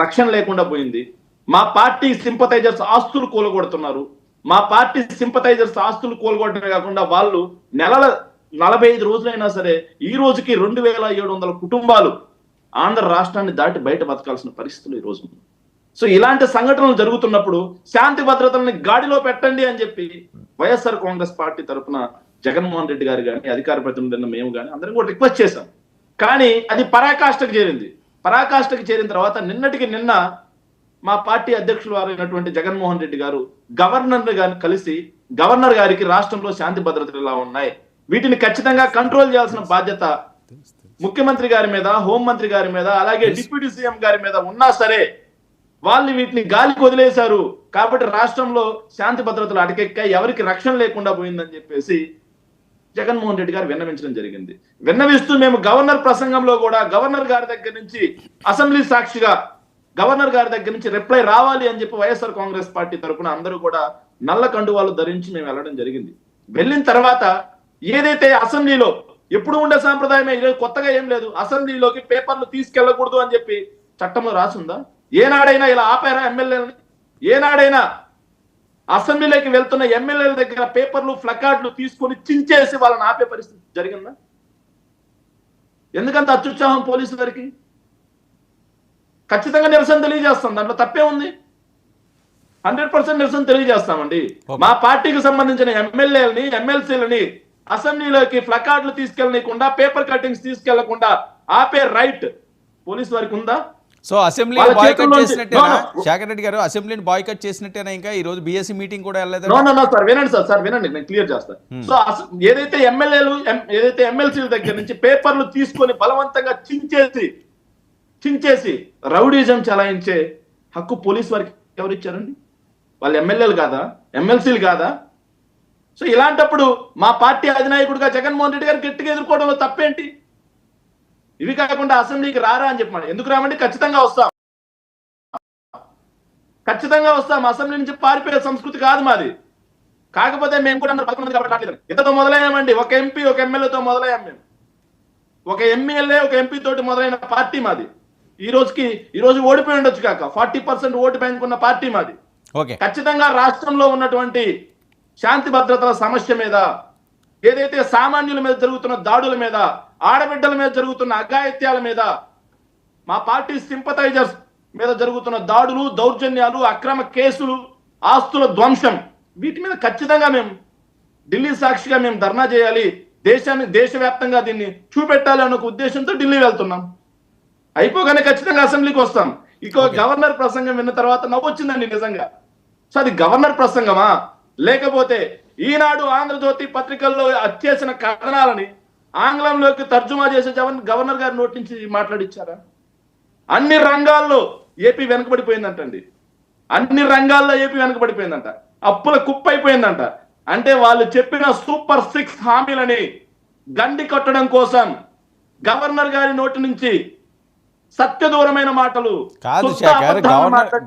రక్షణ లేకుండా పోయింది. మా పార్టీ సింపథైజర్స్ ఆస్తులు కూలగొడుతున్నారు. మా పార్టీ సింపథైజర్స్ ఆస్తులు కూలగొట్టడమే కాకుండా వాళ్ళు నెలల 45 రోజులైనా సరే ఈ రోజుకి 2700 కుటుంబాలు ఆంధ్ర రాష్ట్రాన్ని దాటి బయట బతకాల్సిన పరిస్థితులు ఈ రోజు. సో ఇలాంటి సంఘటనలు జరుగుతున్నప్పుడు శాంతి భద్రతల్ని గాడిలో పెట్టండి అని చెప్పి వైఎస్ఆర్ కాంగ్రెస్ పార్టీ తరఫున జగన్మోహన్ రెడ్డి గారు కానీ అధికార ప్రతినిధులను మేము కానీ అందరం కూడా రిక్వెస్ట్ చేశాం. కానీ అది పరాకాష్ఠకు చేరింది. పరాకాష్ఠకు చేరిన తర్వాత నిన్నటికి నిన్న మా పార్టీ అధ్యక్షులు అయినటువంటి జగన్మోహన్ రెడ్డి గారు గవర్నర్ గారిని కలిసి గవర్నర్ గారికి రాష్ట్రంలో శాంతి భద్రతలు ఇలా ఉన్నాయి, వీటిని ఖచ్చితంగా కంట్రోల్ చేయాల్సిన బాధ్యత ముఖ్యమంత్రి గారి మీద, హోంమంత్రి గారి మీద, అలాగే డిప్యూటీ సీఎం గారి మీద ఉన్నా సరే వాళ్ళు వీటిని గాలికి వదిలేశారు కాబట్టి రాష్ట్రంలో శాంతి భద్రతలు అటకెక్కాయి, ఎవరికి రక్షణ లేకుండా పోయిందని చెప్పేసి జగన్మోహన్ రెడ్డి గారు విన్నవించడం జరిగింది. విన్నవిస్తూ మేము గవర్నర్ ప్రసంగంలో కూడా గవర్నర్ గారి దగ్గర నుంచి అసెంబ్లీ సాక్షిగా గవర్నర్ గారి దగ్గర నుంచి రిప్లై రావాలి అని చెప్పి వైఎస్ఆర్ కాంగ్రెస్ పార్టీ తరఫున అందరూ కూడా నల్ల కండువాలు ధరించి మేము వెళ్ళడం జరిగింది. వెళ్ళిన తర్వాత ఏదైతే అసెంబ్లీలో ఎప్పుడు ఉండే సాంప్రదాయమే, ఈరోజు కొత్తగా ఏం లేదు, అసెంబ్లీలోకి పేపర్లు తీసుకెళ్లకూడదు అని చెప్పి చట్టంలో రాసుందా? ఏనాడైనా ఇలా ఆపారా ఎమ్మెల్యేలని? ఏనాడైనా అసెంబ్లీలోకి వెళ్తున్న ఎమ్మెల్యేల దగ్గర పేపర్లు ఫ్లకార్డులు తీసుకొని చించేసి వాళ్ళని ఆపే పరిస్థితి జరిగిందా? ఎందుకంత అత్యుత్సాహం పోలీసు గారికి? ఖచ్చితంగా నిరసన తెలియజేస్తాం, దాంట్లో తప్పే ఉంది. 100% నిరసన తెలియజేస్తామండి. మా పార్టీకి సంబంధించిన ఎమ్మెల్యేలని, ఎమ్మెల్సీలని అసెంబ్లీలోకి ఫ్లకార్డులు తీసుకెళ్ళకుండా, పేపర్ కటింగ్స్ తీసుకెళ్లకుండా ఆపే రైట్ పోలీసు వారికి ఉందా? సో అసెంబ్లీ బాయ్కట్ చేసినట్టేనా శేఖర్ రెడ్డి గారు? అసెంబ్లీని బాయ్కట్ చేసినట్టేనా? ఇంకా ఈ రోజు బీఎస్సీ మీటింగ్ కూడా వెళ్ళలేదు. సార్ వినండి సార్ వినండి, నేను క్లియర్ చేస్తాను. సో ఏదైతే ఎమ్మెల్యేలు, ఏదైతే ఎమ్మెల్సీల దగ్గర నుంచి పేపర్లు తీసుకొని బలవంతంగా చించేసి రౌడీజం చలాయించే హక్కు పోలీసు వారికి ఎవరు ఇచ్చారండి? వాళ్ళు ఎమ్మెల్యేలు కాదా? ఎమ్మెల్సీలు కాదా? సో ఇలాంటప్పుడు మా పార్టీ అధినాయకుడిగా జగన్మోహన్ రెడ్డి గారు గట్టిగా ఎదుర్కోవడంలో తప్పేంటి? ఇవి కాకుండా అసెంబ్లీకి రారా అని చెప్పండి. ఎందుకు రామండి? ఖచ్చితంగా వస్తాం, ఖచ్చితంగా వస్తాం. అసెంబ్లీ నుంచి పారిపోయే సంస్కృతి కాదు మాది. కాకపోతే మేము కూడా 11 మంది కాబట్టి రాలేదు. ఇంతతో మొదలయ్యామండి. ఒక ఎంపీ ఒక ఎమ్మెల్యేతో మొదలయ్యాం మేము. ఒక ఎమ్మెల్యే ఒక ఎంపీ తోటి మొదలైన పార్టీ మాది. ఈ రోజు ఓడిపోయి ఉండొచ్చు కాక 40% ఓటు బ్యాంక్ ఉన్న పార్టీ మాది. ఖచ్చితంగా రాష్ట్రంలో ఉన్నటువంటి శాంతి భద్రతల సమస్య మీద, ఏదైతే సామాన్యుల మీద జరుగుతున్న దాడుల మీద, ఆడబిడ్డల మీద జరుగుతున్న అఘాయిత్యాల మీద, మా పార్టీ సింపథైజర్స్ మీద జరుగుతున్న దాడులు, దౌర్జన్యాలు, అక్రమ కేసులు, ఆస్తుల ధ్వంసం, వీటి మీద ఖచ్చితంగా మేము ఢిల్లీ సాక్షిగా మేము ధర్నా చేయాలి, దేశవ్యాప్తంగా దీన్ని చూపెట్టాలి అన్న ఉద్దేశంతో ఢిల్లీ వెళ్తున్నాం. అయిపోగానే ఖచ్చితంగా అసెంబ్లీకి వస్తాం. ఇక గవర్నర్ ప్రసంగం విన్న తర్వాత నవ్వొచ్చిందండి నిజంగా. సో అది గవర్నర్ ప్రసంగమా, లేకపోతే ఈనాడు, ఆంధ్రజ్యోతి పత్రికల్లో చేసిన కథనాలని ఆంగ్లంలోకి తర్జుమా చేసే గవర్నర్ గారి నోటి నుంచి మాట్లాడిచ్చారా? అన్ని రంగాల్లో ఏపీ వెనకబడిపోయిందంటండి. అన్ని రంగాల్లో ఏపీ వెనకబడిపోయిందంట. అప్పుల కుప్ప అయిపోయిందంట. అంటే వాళ్ళు చెప్పిన సూపర్ 6 హామీలని గండి కట్టడం కోసం గవర్నర్ గారి నోటి నుంచి సత్యదూరమైన మాటలు కాదు.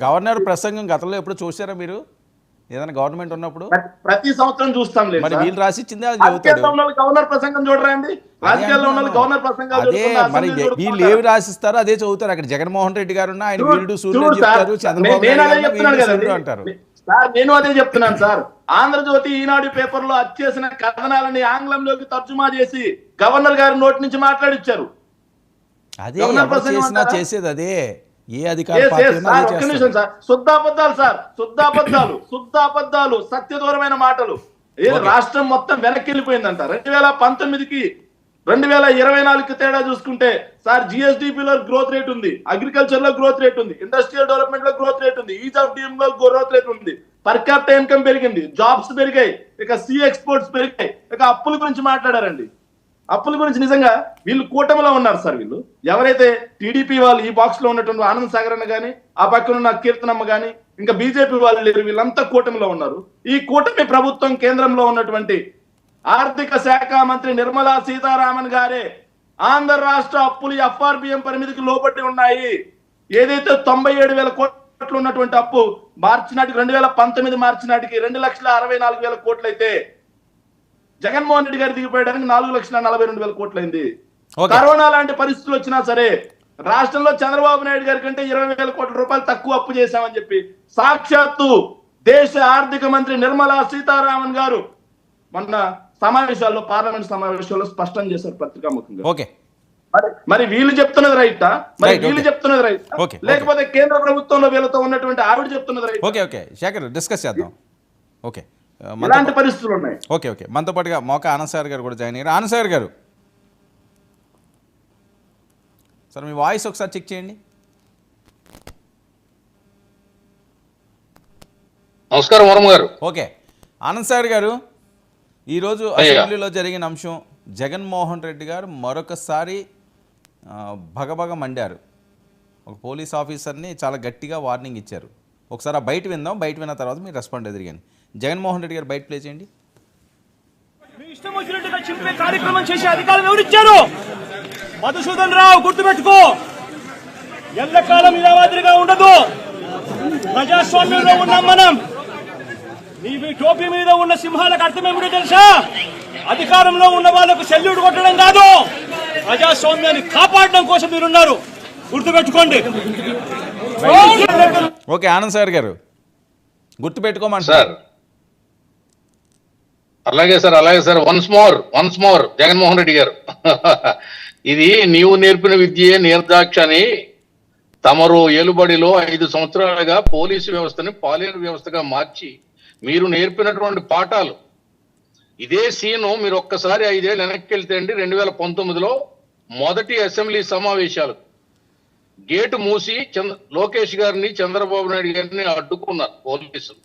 గవర్నర్ ప్రసంగం గతంలో ఎప్పుడు చూసారా మీరు? ఏదైనా గవర్నమెంట్ ఉన్నప్పుడు ప్రతి సంవత్సరం చూస్తాం. మరి వీళ్ళు రాసిచ్చిందే అది గవర్నర్ ప్రసంగం చూడరండి. రాజకీయాల్లో ఉన్న గవర్నర్ ప్రసంగం అదే. మరి వీళ్ళు ఏవి రాసిస్తారో అదే చదువుతారు. అక్కడ జగన్మోహన్ రెడ్డి గారు ఆయన వీరుడు సూర్యుడు చెప్తారు, చంద్రబాబు అంటారు. సార్ నేను అదే చెప్తున్నాను సార్. ఆంధ్రజ్యోతి, ఈనాడు పేపర్లో వచ్చేసిన కథనాలని ఆంగ్లంలోకి తర్జుమా చేసి గవర్నర్ గారి నోటి నుంచి మాట్లాడిచ్చారు. అదే చేసేది అదే. ఏ అధికార శుద్ధాబద్ధాలు సార్, శుద్ధాబద్ధాలు, సత్యదూరమైన మాటలు. రాష్ట్రం మొత్తం వెనక్కి వెళ్ళిపోయిందంట. 2019కి 2024కి తేడా చూసుకుంటే సార్, జిఎస్డిపిలో గ్రోత్ రేట్ ఉంది, అగ్రికల్చర్ లో గ్రోత్ రేట్ ఉంది, ఇండస్ట్రియల్ డెవలప్మెంట్ లో గ్రోత్ రేట్ ఉంది, ఈజ్ ఆఫ్ డూయింగ్ లో గ్రోత్ రేట్ ఉంది, పర్ క్యాపిటల్ ఇన్కమ్ పెరిగింది, జాబ్స్ పెరిగాయి, ఇక సి ఎక్స్పోర్ట్స్ పెరిగాయి. ఇక అప్పుల గురించి మాట్లాడారండి. అప్పుల గురించి నిజంగా వీళ్ళు కూటమిలో ఉన్నారు సార్. వీళ్ళు ఎవరైతే టీడీపీ వాళ్ళు ఈ బాక్స్ లో ఉన్నటువంటి ఆనంద్ సాగర్ అన్న గానీ, ఆ పక్కన ఉన్న కీర్తనమ్మ గానీ, ఇంకా బీజేపీ వాళ్ళు లేరు, వీళ్ళంతా కూటమిలో ఉన్నారు. ఈ కూటమి ప్రభుత్వం కేంద్రంలో ఉన్నటువంటి ఆర్థిక శాఖ మంత్రి నిర్మలా సీతారామన్ గారే ఆంధ్ర రాష్ట్ర అప్పులు ఎఫ్ఆర్బిఎం పరిమితికి లోబట్టి ఉన్నాయి. ఏదైతే 97,000 కోట్లు ఉన్నటువంటి అప్పు మార్చి నాటికి 2019 మార్చి నాటికి 2,64,000 కోట్లు అయితే జగన్మోహన్ రెడ్డి గారు దిగిపోయడానికి 4,42,000 కోట్లయింది. కరోనా లాంటి పరిస్థితులు వచ్చినా సరే రాష్ట్రంలో చంద్రబాబు నాయుడు గారి కంటే 20,000 కోట్ల రూపాయలు తక్కువ అప్పు చేశామని చెప్పి సాక్షాత్తు దేశ ఆర్థిక మంత్రి నిర్మలా సీతారామన్ గారు మొన్న సమావేశాల్లో, పార్లమెంట్ సమావేశాల్లో స్పష్టం చేశారు పత్రికాముఖంగా. ఓకే, మరి వీళ్ళు చెప్తున్నది రైటా? మరి Right, వీళ్ళు okay. చెప్తున్నది రైటా? Okay, okay. లేకపోతే కేంద్ర ప్రభుత్వంలో వీళ్ళతో ఉన్నటువంటి ఆవిడ చెప్తున్నది right? Okay okay Shekhar discuss చేద్దాం. ఓకే, ఇలాంటి పరిస్థితులు ఉన్నాయి. ఓకే ఓకే మనతో పాటుగా మోక ఆనంద్ సార్ గారు కూడా జాయిన్ అయ్యారు. ఆనంద్ సార్ గారు, సార్ మీ వాయిస్ ఒకసారి చెక్ చేయండి. నమస్కారం వరం గారు. ఓకే ఆనంద్ సార్ గారు, ఈరోజు అసెంబ్లీలో జరిగిన అంశం, జగన్మోహన్ రెడ్డి గారు మరొకసారి భగభగ మండారు. ఒక పోలీస్ ఆఫీసర్ని చాలా గట్టిగా వార్నింగ్ ఇచ్చారు. ఒకసారి ఆ బయట విందాం, బయట విన్న తర్వాత మీరు రెస్పాండ్ ఎదిరిగాను. జగన్మోహన్ రెడ్డి గారు బయట ప్లే చేయండి. మీ ఇష్టం వచ్చినట్టుగా చింపే కార్యక్రమం చేసే అధికారం ఎవరిచ్చారు? మధుసూదన్ రావు, గుర్తుపెట్టుకో, ఎల్లకాలం ఇలా మాదిరిగా ఉండదు. ప్రజాస్వామ్యంలో ఉన్నాం మనం. మీ టోపీ మీద ఉన్న సింహాలకు అర్థం ఏమిటో తెలుసా? అధికారంలో ఉన్న వాళ్ళకు సెల్యూట్ కొట్టడం కాదు, ప్రజాస్వామ్యాన్ని కాపాడడం కోసం మీరున్నారు, గుర్తుపెట్టుకోండి. ఓకే ఆనంద్ సార్ గారు, గుర్తుపెట్టుకోమంటారు సార్ అలాగే sir once more Jaganmohan Reddy గారు. ఇది నీవు నేర్పిన విద్యే నిర్దాక్ష అని తమరు ఏలుబడిలో 5 సంవత్సరాలుగా పోలీసు వ్యవస్థని పాలేరు వ్యవస్థగా మార్చి మీరు నేర్పినటువంటి పాఠాలు. ఇదే సీను మీరు ఒక్కసారి 5 ఏళ్ళు వెనక్కి వెళ్తే అండి, 2019లో మొదటి అసెంబ్లీ సమావేశాలు గేటు మూసి లోకేష్ గారిని, చంద్రబాబు నాయుడు గారిని అడ్డుకున్నారు పోలీసులు.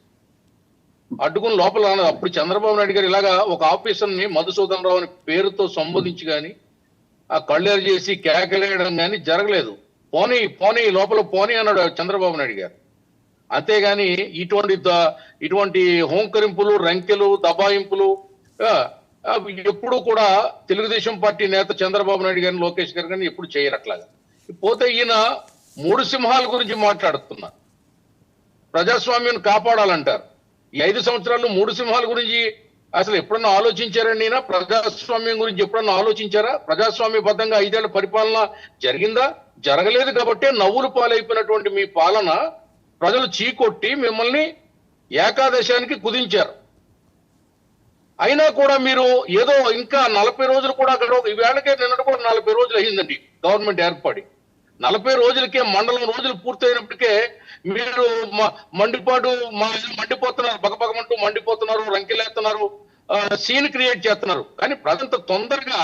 అడ్డుకుని లోపల అప్పుడు చంద్రబాబు నాయుడు గారు ఇలాగా ఒక ఆఫీసర్ని మధుసూదన్ రావు అని పేరుతో సంబోధించి కానీ, ఆ కళ్ళేరు చేసి కేకలేయడం కానీ జరగలేదు. పోనీ లోపల పోనీ అన్నాడు చంద్రబాబు నాయుడు గారు. అంతేగాని ఇటువంటి హోంకరింపులు, రంకెలు, దబాయింపులు ఎప్పుడు కూడా తెలుగుదేశం పార్టీ నేత చంద్రబాబు నాయుడు గారిని, లోకేష్ గారు కానీ ఎప్పుడు చేయరు అట్లాగా. పోతే ఈయన 3 సింహాల గురించి మాట్లాడుతున్నారు. ప్రజాస్వామ్యం కాపాడాలంటారు. ఈ 5 సంవత్సరాల్లో 3 సింహాల గురించి అసలు ఎప్పుడన్నా ఆలోచించారండి? ఈయన ప్రజాస్వామ్యం గురించి ఎప్పుడన్నా ఆలోచించారా? ప్రజాస్వామ్యబద్ధంగా 5 ఏళ్ల పరిపాలన జరిగిందా? జరగలేదు. కాబట్టే నవ్వులు పాలైపోయినటువంటి మీ పాలన ప్రజలు చీకొట్టి మిమ్మల్ని ఏకాదశానికి కుదించారు. అయినా కూడా మీరు ఏదో ఇంకా 40 రోజులు కూడా అక్కడ, ఈవేళకే నిన్నటి కూడా 40 రోజులు అయ్యిందండి గవర్నమెంట్ ఏర్పడి. 40 రోజులకే, మండలం రోజులు పూర్తయినప్పటికే మీరు మండిపోతున్నారు, బగబగమంటూ మండిపోతున్నారు, రంకెలేస్తున్నారు, సీన్ క్రియేట్ చేస్తున్నారు. కానీ ప్రజంత తొందరగా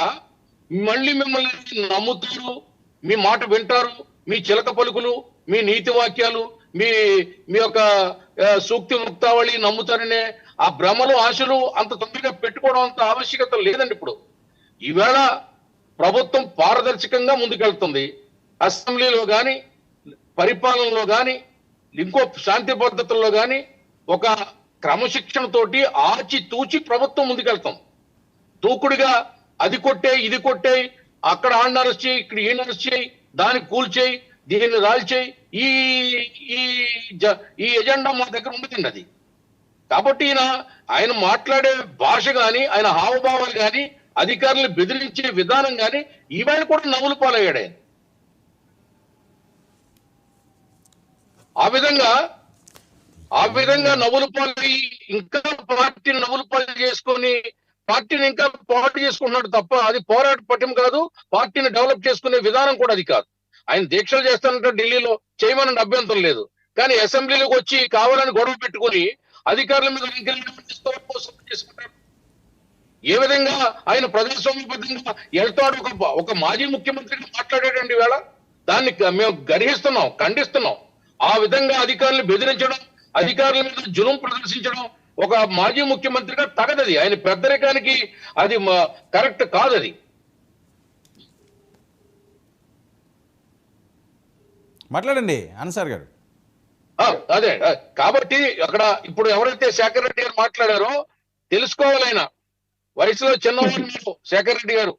మళ్ళీ మిమ్మల్ని నమ్ముతారు, మీ మాట వింటారు, మీ చిలక పలుకులు, మీ నీతి వాక్యాలు, మీ యొక్క సూక్తి ముక్తావళి నమ్ముతారనే ఆ భ్రమలు, ఆశలు అంత తొందరగా పెట్టుకోవడం అంత ఆవశ్యకత లేదండి. ఇప్పుడు ఈవేళ ప్రభుత్వం పారదర్శకంగా ముందుకెళ్తుంది. అసెంబ్లీలో కానీ, పరిపాలనలో కానీ, ఇంకో శాంతి భద్రతల్లో కానీ ఒక క్రమశిక్షణతోటి ఆచి తూచి ప్రభుత్వం ముందుకెళ్తాం. దూకుడుగా అది కొట్టే, ఇది కొట్టే, అక్కడ ఆడిని అరెస్ట్ చేయి, ఇక్కడ ఈయన అరెస్ట్ చేయి, దాన్ని కూల్చేయి, దీన్ని రాల్చేయి, ఈ ఎజెండా మా దగ్గర ఉండదండి అది. కాబట్టి ఆయన మాట్లాడే భాష కానీ, ఆయన హావభావాలు కానీ, అధికారులను బెదిరించే విధానం కానీ ఈవేళ కూడా నవ్వులు పాలయ్యాడే. ఆ విధంగా నవ్వులు పాలయ్యి ఇంకా పార్టీని నవ్వులు పాలు చేసుకొని పార్టీని ఇంకా పాటు చేసుకుంటున్నాడు తప్ప అది పోరాట పట్టం కాదు. పార్టీని డెవలప్ చేసుకునే విధానం కూడా అది కాదు. ఆయన దీక్షలు చేస్తానంటే ఢిల్లీలో చేయమని అభ్యంతరం లేదు. కానీ అసెంబ్లీలోకి వచ్చి కావాలని గొడవ పెట్టుకుని అధికారుల మీద చేసుకుంటారు. ఏ విధంగా ఆయన ప్రజాస్వామ్యబద్ధంగా వెళ్తాడు? ఒక మాజీ ముఖ్యమంత్రిగా మాట్లాడాడండి వేళ. దాన్ని మేము గర్హిస్తున్నాం, ఖండిస్తున్నాం. ఆ విధంగా అధికారులను బెదిరించడం, అధికారుల మీద జులుం ప్రదర్శించడం ఒక మాజీ ముఖ్యమంత్రిగా తగదది. ఆయన పెద్దరికానికి అది కరెక్ట్ కాదు. అది మాట్లాడండి అన్సార్ గారు. అదే కాబట్టి అక్కడ ఇప్పుడు ఎవరైతే శేఖర్ రెడ్డి గారు మాట్లాడారో తెలుసుకోవాలి. ఆయన వయసులో చిన్నవాడు మీరు శేఖర్ రెడ్డి గారు.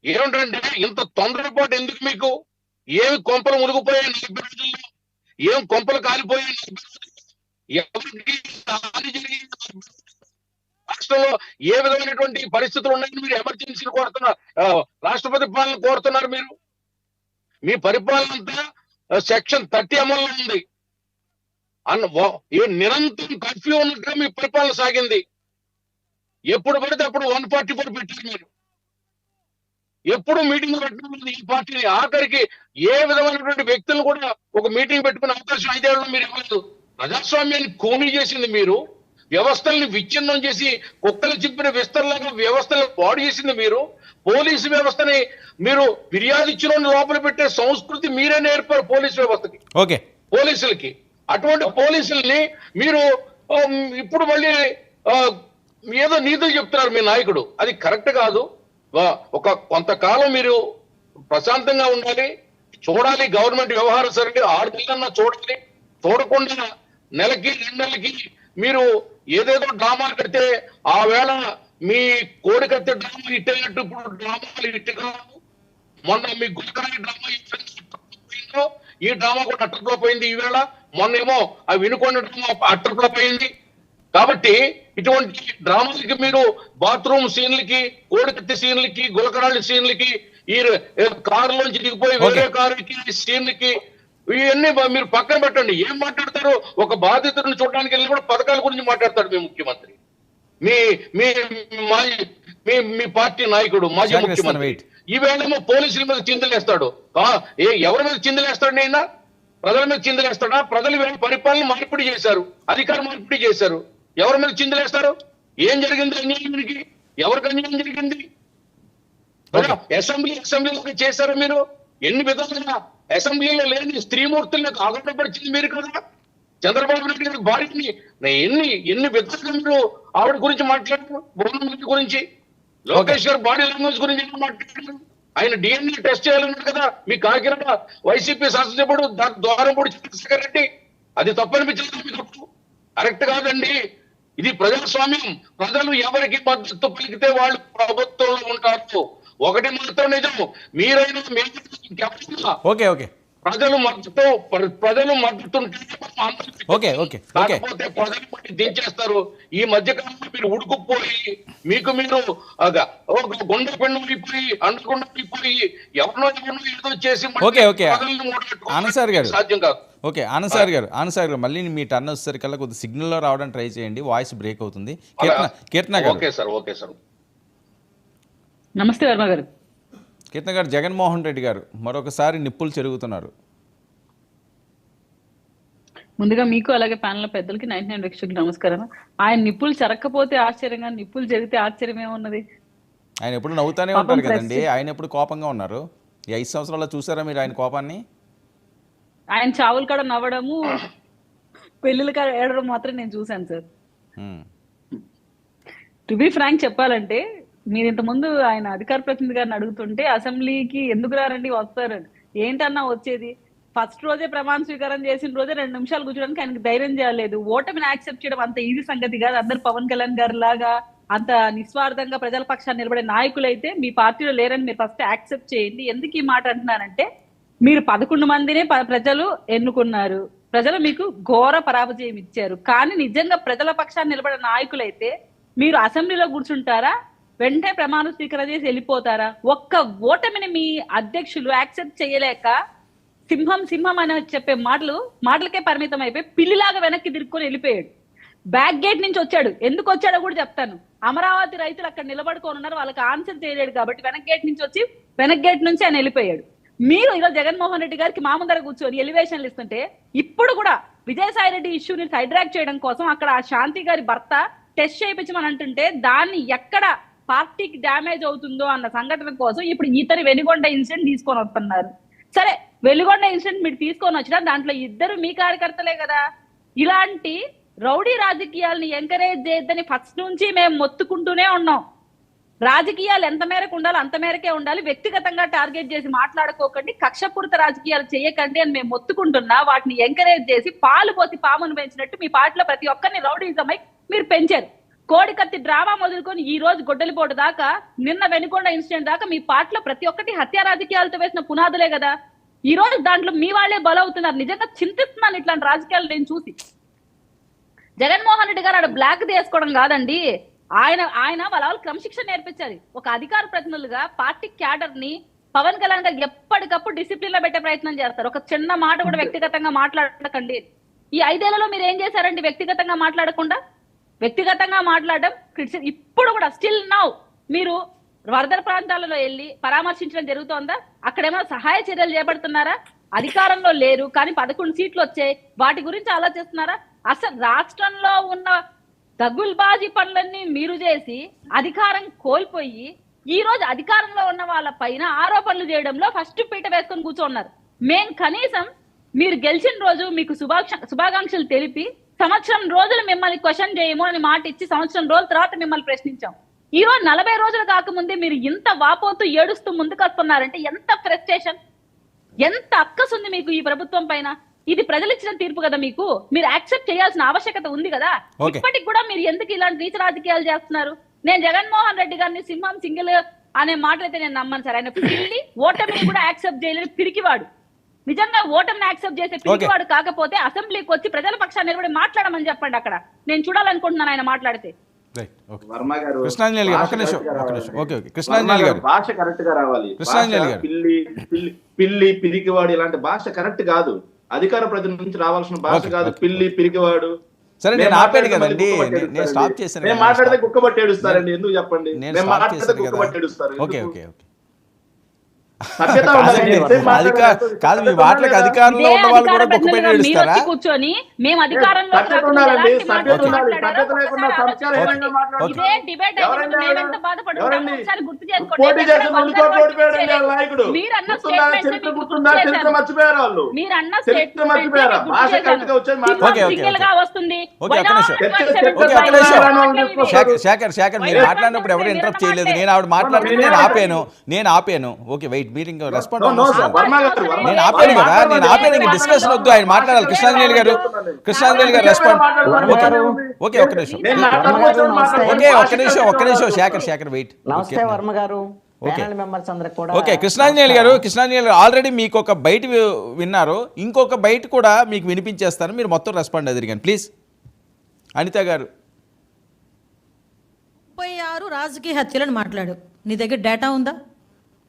ఏమిటంటే ఇంత తొందరపాటు ఎందుకు మీకు? ఏమి కొంపలు మునిగిపోయాయి 40 రోజుల్లో? ఏం కొంపలు కాలిపోయాయి 40 రోజుల్లో? ఎవరికి హాని జరిగింది? రాష్ట్రంలో ఏ విధమైనటువంటి పరిస్థితులు ఉన్నాయని మీరు ఎమర్జెన్సీని కోరుతున్నారు, రాష్ట్రపతి పాలన కోరుతున్నారు మీరు. మీ పరిపాలన అంతా సెక్షన్ 30 అమల్లో ఉంది. నిరంతరం కర్ఫ్యూ ఉన్నట్టుగా మీ పరిపాలన సాగింది. ఎప్పుడు పడితే అప్పుడు 144 పెట్టారు మీరు. ఎప్పుడు మీటింగ్ పెట్టడం ఈ పార్టీని. ఆఖరికి ఏ విధమైనటువంటి వ్యక్తులు కూడా ఒక మీటింగ్ పెట్టుకునే అవకాశం 5 ఏళ్ళలో మీరు ఇవ్వలేదు. ప్రజాస్వామ్యాన్ని ఖూనీ చేసింది మీరు. వ్యవస్థల్ని విచ్ఛిన్నం చేసి కుక్కలు చింపిన విస్తరలాగా వ్యవస్థలను పాడు చేసింది మీరు. పోలీసు వ్యవస్థని మీరు ఫిర్యాదు ఇచ్చిన లోపల పెట్టే సంస్కృతి మీరే నేర్పారు పోలీసు వ్యవస్థకి, ఓకే పోలీసులకి. అటువంటి పోలీసుల్ని మీరు ఇప్పుడు మళ్ళీ ఏదో నీతులు చెప్తున్నారు మీ నాయకుడు. అది కరెక్ట్ కాదు. కొంతకాలం మీరు ప్రశాంతంగా ఉండాలి, చూడాలి. గవర్నమెంట్ వ్యవహారం సరే 6 నెలలన్నా చూడాలి. చూడకుండా నెలకి 2 నెలలకి మీరు ఏదేదో డ్రామా కడితే ఆ వేళ మీ కోడికత్తే డ్రామా ఇట్టేటట్టు ఇప్పుడు డ్రామాలు ఇట్టుగా. మొన్న మీ గుల్కరాయి డ్రామా ఈ డ్రామా కూడా అట్టట్లో పోయింది. ఈవేళ మొన్నేమో ఆ వినుకొండ డ్రామా అట్టట్లో పోయింది. కాబట్టి ఇటువంటి డ్రామాలకి మీరు బాత్రూమ్ సీన్లకి, కోడికత్తి సీన్లకి, గులకరాళ్ళ సీన్లకి, ఈ కారులోంచి దిగిపోయి వేరే కారుకి సీన్లకి ఇవన్నీ మీరు పక్కన పెట్టండి. ఏం మాట్లాడతారు? ఒక బాధితుడిని చూడడానికి వెళ్ళి కూడా పథకాల గురించి మాట్లాడతాడు మీ ముఖ్యమంత్రి, మీ పార్టీ నాయకుడు, మాజీ ముఖ్యమంత్రి. ఈవేళేమో పోలీసుల మీద చిందులేస్తాడు. ఎవరి మీద చిందులేస్తాడు? నేను ప్రజల మీద చిందులేస్తాడా? ప్రజలు పరిపాలన మార్పిడి చేశారు, అధికార మార్పిడి చేశారు. ఎవరి మీద చిందులేస్తారు? ఏం జరిగింది అన్యాయానికి? ఎవరికి అన్యాయం జరిగింది? అసెంబ్లీలో చేశారు మీరు. ఎన్ని విధాలుగా అసెంబ్లీలో లేని స్త్రీమూర్తులకు ఆగపరిచింది మీరు కదా. చంద్రబాబు నాయుడు గారి భార్యని ఎన్ని విధాలుగా మీరు ఆవిడ గురించి మాట్లాడారు. భువనమూర్తి గురించి, లోకేష్ గారు బాడీ లాంగ్వేజ్ గురించి మాట్లాడారు. ఆయన DNA టెస్ట్ చేయాలన్నారు కదా మీ కాకినాడ వైసీపీ శాసనసభ్యుడు ద్వారంపూడి చంద్రశేఖర్ రెడ్డి. అది తప్పనిపించలేదు మీకు. కరెక్ట్ కాదండి. ఇది ప్రజాస్వామ్యం. ప్రజలు ఎవరికి మద్దతు పలికితే వాళ్ళు ప్రభుత్వంలో ఉంటారు. ఒకటి మాత్రం నిజం, మీరైనా ఓకే ఓకే ప్రజలు మద్దతు కాకపోతే ప్రజలు బట్టి దించేస్తారు. ఈ మధ్య కాలంలో మీరు ఉడుకుపోయి మీరు గుండె పెన్ను అయిపోయి అండకుండా అయిపోయి ఎవరినో ఏదో చేసి సాధ్యం కాదు. ఓకే ఆనంద్ సార్ గారు మళ్ళీ మీ టర్న్ వచ్చేసరికల్లా కొద్దిగా సిగ్నల్లో రావడానికి ట్రై చేయండి, వాయిస్ బ్రేక్ అవుతుంది. కీర్తన గారు. Okay sir. నమస్తే వర్మ గారు. కీర్తన గారు, జగన్మోహన్ రెడ్డి గారు మరొకసారి నిప్పులు చెరుగుతున్నారు. ముందుగా మీకు అలాగే ప్యానల్ పెద్దలకి 99 వీక్షకులకి నమస్కారం. ఆయన నిప్పులు చెరక్కపోతే ఆశ్చర్యంగా, నిప్పులు జరిగితే ఆశ్చర్యం ఏమున్నది? ఆయన ఎప్పుడు నవ్వుతానే ఉంటారు కదండి. ఆయన ఎప్పుడు కోపంగా ఉన్నారు. ఈ 5 సంవత్సరాల్లో చూసారా మీరు ఆయన కోపాన్ని? ఆయన చావులు కాడ నవ్వడము, పెళ్లిళ్ళు కాడ ఏడడం మాత్రం నేను చూశాను సార్. టు బి ఫ్రాంక్ చెప్పాలంటే, మీరు ఇంతకుముందు ఆయన అధికార ప్రతినిధి గారిని అడుగుతుంటే అసెంబ్లీకి ఎందుకు రారండి, వస్తారు ఏంటన్నా వచ్చేది. ఫస్ట్ రోజే ప్రమాణ స్వీకారం చేసిన రోజే 2 నిమిషాలు కూర్చోడానికి ఆయనకు ధైర్యం చేయలేదు. ఓటమిని యాక్సెప్ట్ చేయడం అంత ఈజీ సంగతి కాదు. అందరు పవన్ కళ్యాణ్ గారి లాగా అంత నిస్వార్థంగా ప్రజల పక్షాన్ని నిలబడే నాయకులైతే మీ పార్టీలో లేరని మీరు ఫస్ట్ యాక్సెప్ట్ చేయండి. ఎందుకు ఈ మాట అంటున్నానంటే, మీరు 11 మందినే ప్రజలు ఎన్నుకున్నారు. ప్రజలు మీకు ఘోర పరాజయం ఇచ్చారు. కానీ నిజంగా ప్రజల పక్షాన్ని నిలబడే నాయకులైతే మీరు అసెంబ్లీలో కూర్చుంటారా, వెంటనే ప్రమాణ స్వీకారం చేసి వెళ్ళిపోతారా? ఒక్క ఓటమిని మీ అధ్యక్షులు యాక్సెప్ట్ చేయలేక సింహం అని చెప్పే మాటలకే పరిమితం అయిపోయి పిల్లిలాగా వెనక్కి తిరుక్కొని వెళ్ళిపోయాడు. బ్యాక్ గేట్ నుంచి వచ్చాడు. ఎందుకు వచ్చాడో కూడా చెప్తాను. అమరావతి రైతులు అక్కడ నిలబడుకొని ఉన్నారు, వాళ్ళకి ఆన్సర్ చేయలేడు కాబట్టి వెనక్ గేట్ నుంచి ఆయన వెళ్ళిపోయాడు. మీరు ఈరోజు జగన్మోహన్ రెడ్డి గారికి మా ముందర కూర్చొని ఎలివేషన్లు ఇస్తుంటే, ఇప్పుడు కూడా విజయసాయి రెడ్డి ఇష్యూని సైడ్రాక్ చేయడం కోసం అక్కడ ఆ శాంతి గారి భర్త టెస్ట్ చేయించమని అంటుంటే, దాన్ని ఎక్కడ పార్టీకి డ్యామేజ్ అవుతుందో అన్న సంఘటన కోసం ఇప్పుడు ఇతని వెలిగొండ ఇన్సిడెంట్ తీసుకొని వస్తున్నారు. సరే, వెలిగొండ ఇన్సిడెంట్ మీరు తీసుకొని వచ్చినా దాంట్లో 2 మీ కార్యకర్తలే కదా. ఇలాంటి రౌడీ రాజకీయాలని ఎంకరేజ్ చేయొద్దని ఫస్ట్ నుంచి మేము మొత్తుకుంటూనే ఉన్నాం. రాజకీయాలు ఎంత మేరకు ఉండాలో అంత మేరకే ఉండాలి. వ్యక్తిగతంగా టార్గెట్ చేసి మాట్లాడుకోకండి, కక్షపూరిత రాజకీయాలు చేయకండి అని మేము మొత్తుకుంటున్నా. వాటిని ఎంకరేజ్ చేసి పాలు పోసి పామును పెంచినట్టు మీ పార్టీలో ప్రతి ఒక్కరిని రౌడీజమై మీరు పెంచారు. కోడికత్తి డ్రామా మొదలుకొని ఈ రోజు గొడ్డలిపోటు దాకా, నిన్న వెనుకొండ ఇన్సిడెంట్ దాకా మీ పార్టీలో ప్రతి ఒక్కటి హత్య రాజకీయాలతో వేసిన పునాదులే కదా. ఈ రోజు దాంట్లో మీ వాళ్లే బలవుతున్నారు. నిజంగా చింతిస్తున్నాను ఇట్లాంటి రాజకీయాలు నేను చూసి. జగన్మోహన్ రెడ్డి గారు ఆడ బ్లాక్ తీసుకోవడం కాదండి, ఆయన వాళ్ళ క్రమశిక్షణ నేర్పించాలి. ఒక అధికార ప్రతినిధులుగా పార్టీ క్యాడర్ ని పవన్ కళ్యాణ్ గారు ఎప్పటికప్పుడు డిసిప్లిన్ లో పెట్టే ప్రయత్నం చేస్తారు. ఒక చిన్న మాట కూడా వ్యక్తిగతంగా మాట్లాడకండి. ఈ 5 ఏళ్లలో మీరు ఏం చేశారండి వ్యక్తిగతంగా మాట్లాడకుండా? వ్యక్తిగతంగా మాట్లాడడం ఇప్పుడు కూడా స్టిల్ నౌ మీరు వరద ప్రాంతాలలో వెళ్ళి పరామర్శించడం జరుగుతోందా? అక్కడేమైనా సహాయ చర్యలు చేపడుతున్నారా? అధికారంలో లేరు కానీ 11 సీట్లు వచ్చాయి, వాటి గురించి ఆలోచిస్తున్నారా? అసలు రాష్ట్రంలో ఉన్న దగుల్బాజీ పనులన్నీ మీరు చేసి అధికారం కోల్పోయి ఈ రోజు అధికారంలో ఉన్న వాళ్ళ పైన ఆరోపణలు చేయడంలో ఫస్ట్ పీట వేసుకొని కూర్చోన్నారు. కనీసం మీరు గెలిచిన రోజు మీకు శుభాకాంక్షలు తెలిపి సంవత్సరం రోజులు మిమ్మల్ని క్వశ్చన్ చేయము అని మాట ఇచ్చి సంవత్సరం రోజుల తర్వాత మిమ్మల్ని ప్రశ్నించాం. ఈ రోజు 40 రోజులు కాకముందే మీరు ఇంత వాపోతూ ఏడుస్తూ ముందుకు వస్తున్నారంటే ఎంత ఫ్రస్ట్రేషన్, ఎంత అక్కసు ఉంది మీకు ఈ ప్రభుత్వం పైన? ఇది ప్రజలు ఇచ్చిన తీర్పు కదా, మీకు మీరు యాక్సెప్ట్ చేయాల్సిన ఆవశ్యకత ఉంది కదా. ఇప్పటికి కూడా మీరు ఎందుకు ఇలాంటి నీచ రాజకీయాలు చేస్తున్నారు? నేను జగన్మోహన్ రెడ్డి గారిని సింహం సింగిల్ అనే మాటలైతే నేను నమ్మను సార్. ఆయన పిల్లి ఓటమిని కూడా యాక్సెప్ట్ చేయలేని పిరికివాడు. నిజంగా ఓటమిని యాక్సెప్ట్ చేసే పిరికివాడు కాకపోతే అసెంబ్లీకి వచ్చి ప్రజల పక్షాన్ని నిలబడి మాట్లాడమని చెప్పండి. అక్కడ నేను చూడాలనుకుంటున్నాను ఆయన మాట్లాడితే. కృష్ణాంజలి గారు ఒక్క నిమిషం. ఓకే ఓకే కృష్ణాంజలి గారు భాష కరెక్ట్ గా రావాలి. కృష్ణాంజలి గారు పిల్లి పిరికివాడు ఇలాంటి భాష కరెక్ట్ కాదు. అధికార ప్రతినిధి నుంచి రావాల్సిన భాష కాదు పిల్లి పిరికివాడు. సరే నేను ఆపాను కదండి, నేను స్టాప్ చేశాను. నేను మాట్లాడితే కుక్క బట్టి ఏడుస్తారండి, ఎందుకు చెప్పండి? నేను మాట్లాడితే కుక్క బట్టి ఏడుస్తారు. ఓకే ఓకే ఓకే కాదు, మీ మాటలకు అధికారంలో ఉన్న వాళ్ళు కూడా కుక్కపైన ఏడుస్తారా? కూర్చొని మేము అధికారంలో శేఖర్ మీరు మాట్లాడినప్పుడు ఎవరు ఇంటరప్ట్ చేయలేదు. నేను ఆవిడ మాట్లాడుతుంది నేను ఆపాను. ఓకే వెయిట్, మీరు ఇంకా రెస్పాండ్ నేను ఆపాను కదా, నేను ఆపాను. డిస్కషన్ వద్దు, ఆయన మాట్లాడాలి. కృష్ణాంజలి గారు రెస్పాండ్. ఓకే ఒక్క నిమిషం శేఖర్ వెయిట్. నమస్తే వర్మ గారు, మెంబర్స్ అందరికి కూడా. ఓకే కృష్ణాంజలి గారు ఆల్రెడీ మీకు ఒక బయట విన్నారు, ఇంకొక బయట కూడా మీకు వినిపించేస్తాను. మీరు మొత్తం రెస్పాండ్ అదిరిగాను ప్లీజ్. అనిత గారు 36 రాజకీయ హత్యలను మాట్లాడు. నీ దగ్గర డేటా ఉందా?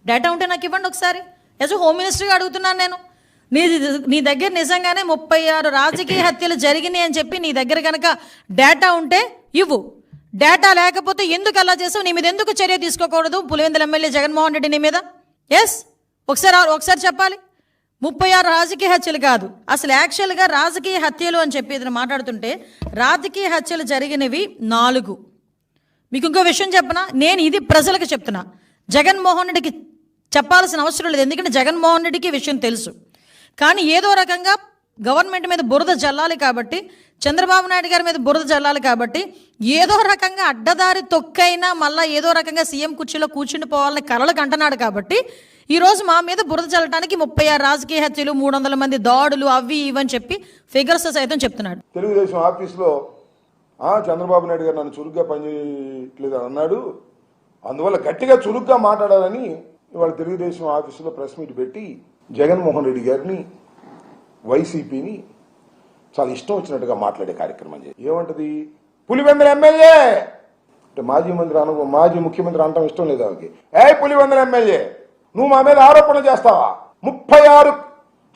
డేటా ఉంటే నాకు ఇవ్వండి ఒకసారి. యాజ్ హోమ్ మినిస్టర్గా అడుగుతున్నాను నేను. నీ దగ్గర నిజంగానే 36 రాజకీయ హత్యలు జరిగినాయి అని చెప్పి నీ దగ్గర కనుక డేటా ఉంటే ఇవ్వు. డేటా లేకపోతే ఎందుకు అలా చేసావు? నీ మీద ఎందుకు చర్య తీసుకోకూడదు? పులివెందుల ఎమ్మెల్యే జగన్మోహన్ రెడ్డి నీ మీద ఒకసారి చెప్పాలి. 36 రాజకీయ హత్యలు కాదు, అసలు యాక్చువల్గా రాజకీయ హత్యలు అని చెప్పి ఇతను మాట్లాడుతుంటే రాజకీయ హత్యలు జరిగినవి 4. మీకు ఇంకో విషయం చెప్పనా, నేను ఇది ప్రజలకు చెప్తున్నా, జగన్మోహన్ రెడ్డికి చెప్పాల్సిన అవసరం లేదు. ఎందుకంటే జగన్మోహన్ రెడ్డికి విషయం తెలుసు. కానీ ఏదో రకంగా గవర్నమెంట్ మీద బురద జల్లాలి కాబట్టి, చంద్రబాబు నాయుడు గారి మీద బురద జల్లాలి కాబట్టి ఏదో రకంగా అడ్డదారి తొక్కైనా మళ్ళీ ఏదో రకంగా సీఎం కుర్చీలో కూర్చుండిపోవాలని కలలకు అంటున్నాడు. కాబట్టి ఈరోజు మా మీద బురద చల్లడానికి 36 రాజకీయ హత్యలు, 300 మంది దాడులు, అవి ఇవని చెప్పి ఫిగర్స్ సైతం చెప్తున్నాడు. తెలుగుదేశం ఆఫీస్లో చంద్రబాబు నాయుడు గారు నన్ను చురుగ్గా పనిచేయట్లేదు అన్నాడు, అందువల్ల గట్టిగా చురుగ్గా మాట్లాడాలని ఇవాళ తెలుగుదేశం ఆఫీసులో ప్రెస్ మీట్ పెట్టి జగన్మోహన్ రెడ్డి గారిని, వైసీపీని చాలా ఇష్టం వచ్చినట్టుగా మాట్లాడే కార్యక్రమం చేసి ఏమంటది, పులివెందుల ఎమ్మెల్యే అంటే మాజీ ముఖ్యమంత్రి అనటం ఇష్టం లేదు ఆమెకి. పులివెందుల ఎమ్మెల్యే నువ్వు మా మీద ఆరోపణలు చేస్తావా? 36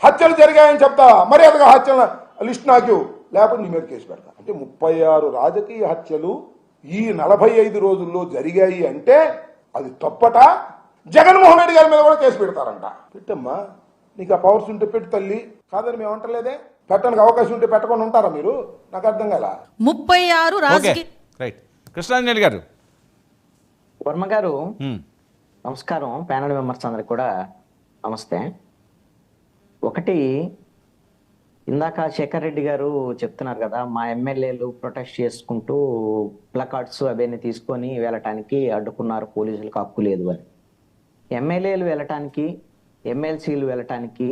హత్యలు జరిగాయని చెప్తావా? మర్యాదగా హత్యల లిస్ట్ నాకు, లేకపోతే నీ మీద కేసు పెడతా. అంటే 36 రాజకీయ హత్యలు ఈ 45 రోజుల్లో జరిగాయి అంటే అది తప్పట. జగన్మోహన్ రెడ్డి గారి మీద కూడా కేసు పెడతారంట. పెట్టమ్మా, నీకు ఆ పవర్స్ ఉంటే పెట్టు తల్లి, కాదని మేము అంటలేదే. పెట్టడానికి అవకాశం ఉంటే పెట్టకుండా ఉంటారా మీరు? నాకు అర్థం కాల. 36 రాజకీయ రైట్. కృష్ణాంజలి గారు వర్మ గారు నమస్కారం, ప్యానల్ మెంబర్స్ అందరికి కూడా నమస్తే. ఒకటి, ఇందాక శేఖర్ రెడ్డి గారు చెప్తున్నారు కదా, మా ఎమ్మెల్యేలు ప్రొటెస్ట్ చేసుకుంటూ ప్లకార్డ్స్ అవన్నీ తీసుకొని వెళ్ళటానికి అడ్డుకున్నారు, పోలీసులకు హక్కు లేదు అని. ఎమ్మెల్యేలు వెళ్ళటానికి, ఎమ్మెల్సీలు వెళ్ళటానికి,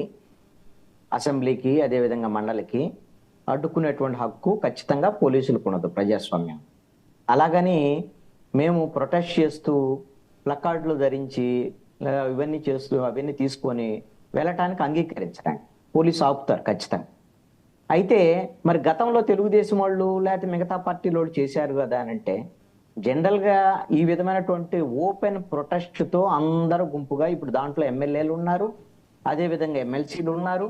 అసెంబ్లీకి అదేవిధంగా మండలికి అడ్డుకునేటువంటి హక్కు ఖచ్చితంగా పోలీసులకు ఉండదు, ప్రజాస్వామ్యం. అలాగని మేము ప్రొటెస్ట్ చేస్తూ ప్లకార్డులు ధరించి ఇవన్నీ చేస్తూ అవన్నీ తీసుకొని వెళ్ళటానికి అంగీకరించడానికి పోలీసు ఆపుతారు ఖచ్చితంగా. అయితే మరి గతంలో తెలుగుదేశం వాళ్ళు లేకపోతే మిగతా పార్టీలు చేశారు కదా అని అంటే జనరల్ గా ఈ విధమైనటువంటి ఓపెన్ ప్రొటెస్ట్ తో అందరూ గుంపుగా ఇప్పుడు దాంట్లో ఎమ్మెల్యేలు ఉన్నారు, అదే విధంగా ఎమ్మెల్సీలు ఉన్నారు,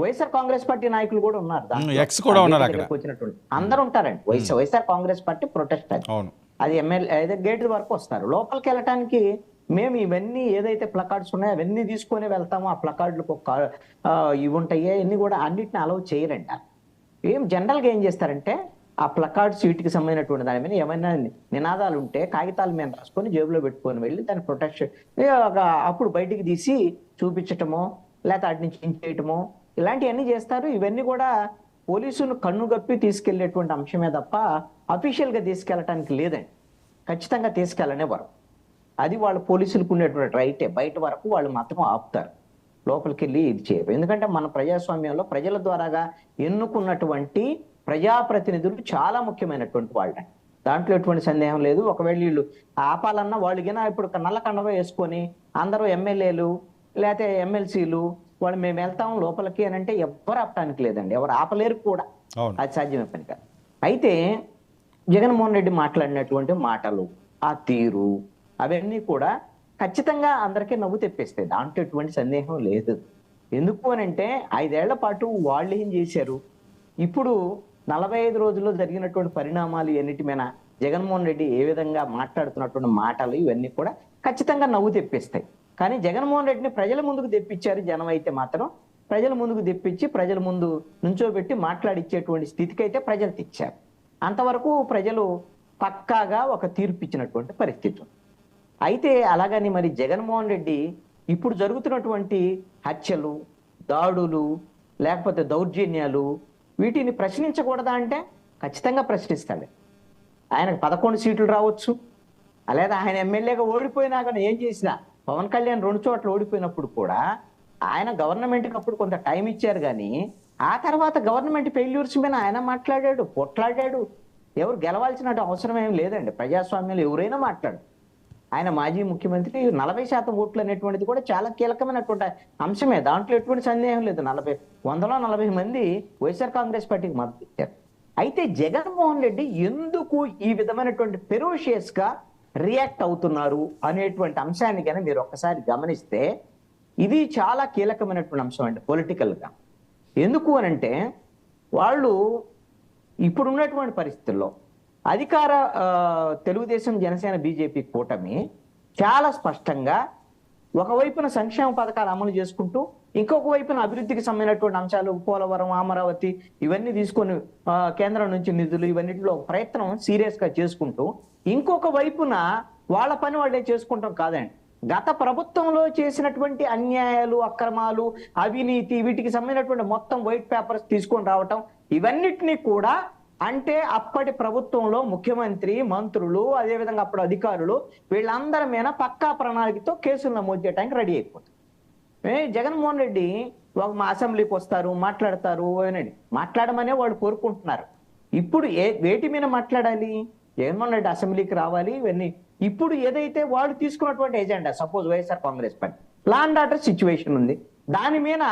వైఎస్ఆర్ కాంగ్రెస్ పార్టీ నాయకులు కూడా ఉన్నారు దాంట్లో. ఎక్స్ కూడా ఉన్నారు అక్కడ. వచ్చినటువంటి అందరూ ఉంటారండి. వైఎస్ఆర్ కాంగ్రెస్ పార్టీ ప్రొటెస్ట్ అది. అవును. అది ఎమ్మెల్యే అయితే గేట్ వరకు వస్తారు. లోపలికి వెళ్ళటానికి మేము ఇవన్నీ ఏదైతే ప్లకార్డ్స్ ఉన్నాయో అవన్నీ తీసుకొని వెళ్తాము. ఆ ప్లకార్డులకు ఇవి ఉంటాయి, ఇవన్నీ కూడా అన్నిటిని అలౌ చేయరండి. జనరల్ గా ఏం చేస్తారంటే ఆ ప్లకార్డ్స్ వీటికి సంబంధించినటువంటి దాని మీద ఏమైనా నినాదాలు ఉంటే కాగితాల మీద రాసుకొని జేబులో పెట్టుకొని వెళ్ళి దాన్ని ప్రొటెక్షన్ అప్పుడు బయటికి తీసి చూపించటమో లేకపోతే అటు నుంచి ఇంచేయటమో ఇలాంటివన్నీ చేస్తారు. ఇవన్నీ కూడా పోలీసులు కన్నుగప్పి తీసుకెళ్లేటువంటి అంశమే తప్ప అఫీషియల్ గా తీసుకెళ్ళటానికి లేదండి. ఖచ్చితంగా తీసుకెళ్ళనేవారు. అది వాళ్ళ పోలీసులకు ఉండేటువంటి రైటే. బయట వరకు వాళ్ళు మాత్రం ఆపుతారు, లోపలికి వెళ్ళి ఇది చేయరు. ఎందుకంటే మన ప్రజాస్వామ్యంలో ప్రజల ద్వారాగా ఎన్నుకున్నటువంటి ప్రజాప్రతినిధులు చాలా ముఖ్యమైనటువంటి వాళ్ళ, దాంట్లో ఎటువంటి సందేహం లేదు. ఒకవేళ వీళ్ళు ఆపాలన్నా వాళ్ళు గినా ఇప్పుడు నల్ల కండవ వేసుకొని అందరూ ఎమ్మెల్యేలు లేకపోతే ఎమ్మెల్సీలు వాళ్ళు మేము వెళ్తాం లోపలికి అని అంటే ఎవరు ఆపటానికి లేదండి, ఎవరు ఆపలేరు కూడా. అది సాధ్యమే పని కాదు. అయితే జగన్మోహన్ రెడ్డి మాట్లాడినటువంటి మాటలు, ఆ తీరు, అవన్నీ కూడా ఖచ్చితంగా అందరికీ నవ్వు తెప్పిస్తాయి, దాంట్లో ఎటువంటి సందేహం లేదు. ఎందుకు అని అంటే 5 ఏళ్ల పాటు వాళ్ళు ఏం చేశారు, ఇప్పుడు 45 రోజుల్లో జరిగినటువంటి పరిణామాలు ఎన్నిటి మీద జగన్మోహన్ రెడ్డి ఏ విధంగా మాట్లాడుతున్నటువంటి మాటలు ఇవన్నీ కూడా ఖచ్చితంగా నవ్వు తెప్పిస్తాయి. కానీ జగన్మోహన్ రెడ్డిని ప్రజల ముందుకు తెప్పించారు జనం. అయితే మాత్రం ప్రజల ముందుకు తెప్పించి ప్రజల ముందు నుంచోబెట్టి మాట్లాడిచ్చేటువంటి స్థితికి అయితే ప్రజలు తెచ్చారు. అంతవరకు ప్రజలు పక్కాగా ఒక తీర్పు ఇచ్చినటువంటి పరిస్థితి. అయితే అలాగని మరి జగన్మోహన్ రెడ్డి ఇప్పుడు జరుగుతున్నటువంటి హత్యలు, దాడులు, లేకపోతే దౌర్జన్యాలు వీటిని ప్రశ్నించకూడదా అంటే ఖచ్చితంగా ప్రశ్నిస్తాడు. ఆయనకు 11 సీట్లు రావచ్చు, లేదా ఆయన ఎమ్మెల్యేగా ఓడిపోయినా కానీ ఏం చేసినా, పవన్ కళ్యాణ్ 2 చోట్ల ఓడిపోయినప్పుడు కూడా ఆయన గవర్నమెంట్కి అప్పుడు కొంత టైం ఇచ్చారు. కానీ ఆ తర్వాత గవర్నమెంట్ ఫెయిల్యూర్స్ మీద ఆయన మాట్లాడాడు, కొట్లాడాడు. ఎవరు గెలవాల్సిన అవసరం ఏం లేదండి ప్రజాస్వామ్యంలో, ఎవరైనా మాట్లాడు. ఆయన మాజీ ముఖ్యమంత్రి 40% ఓట్లు అనేటువంటిది కూడా చాలా కీలకమైనటువంటి అంశమే, దాంట్లో ఎటువంటి సందేహం లేదు. 140 మంది వైఎస్ఆర్ కాంగ్రెస్ పార్టీకి మద్దతు ఇచ్చారు. అయితే జగన్మోహన్ రెడ్డి ఎందుకు ఈ విధమైనటువంటి ఫెరోషియస్ గా రియాక్ట్ అవుతున్నారు అనేటువంటి అంశాన్ని కానీ మీరు ఒక్కసారి గమనిస్తే ఇది చాలా కీలకమైనటువంటి అంశం అండి పొలిటికల్ గా. ఎందుకు అనంటే వాళ్ళు ఇప్పుడున్నటువంటి పరిస్థితుల్లో అధికార తెలుగుదేశం, జనసేన, బీజేపీ కూటమి చాలా స్పష్టంగా ఒకవైపున సంక్షేమ పథకాలు అమలు చేసుకుంటూ ఇంకొక వైపున అభివృద్ధికి సంబంధించినటువంటి అంశాలు, పోలవరం, అమరావతి ఇవన్నీ తీసుకొని కేంద్రం నుంచి నిధులు ఇవన్నిటిలో ప్రయత్నం సీరియస్ గా చేసుకుంటూ ఇంకొక వైపున వాళ్ళ పని వాళ్ళే చేసుకుంటాం కాదండి. గత ప్రభుత్వంలో చేసినటువంటి అన్యాయాలు, అక్రమాలు, అవినీతి వీటికి సంబంధించినటువంటి మొత్తం వైట్ పేపర్స్ తీసుకొని రావటం ఇవన్నిటినీ కూడా అంటే అప్పటి ప్రభుత్వంలో ముఖ్యమంత్రి, మంత్రులు, అదేవిధంగా అప్పుడు అధికారులు వీళ్ళందరి మీద పక్కా ప్రణాళికతో కేసులు నమోదు చేయడానికి రెడీ అయిపోతారు. జగన్మోహన్ రెడ్డి మా అసెంబ్లీకి వస్తారు, మాట్లాడతారు అనండి, మాట్లాడమనే వాళ్ళు కోరుకుంటున్నారు. ఇప్పుడు వేటి మీద మాట్లాడాలి? జగన్మోహన్ రెడ్డి అసెంబ్లీకి రావాలి. ఇవన్నీ ఇప్పుడు ఏదైతే వాళ్ళు తీసుకున్నటువంటి agenda, suppose YSR Congress party law and order situation ఉంది, దాని మీద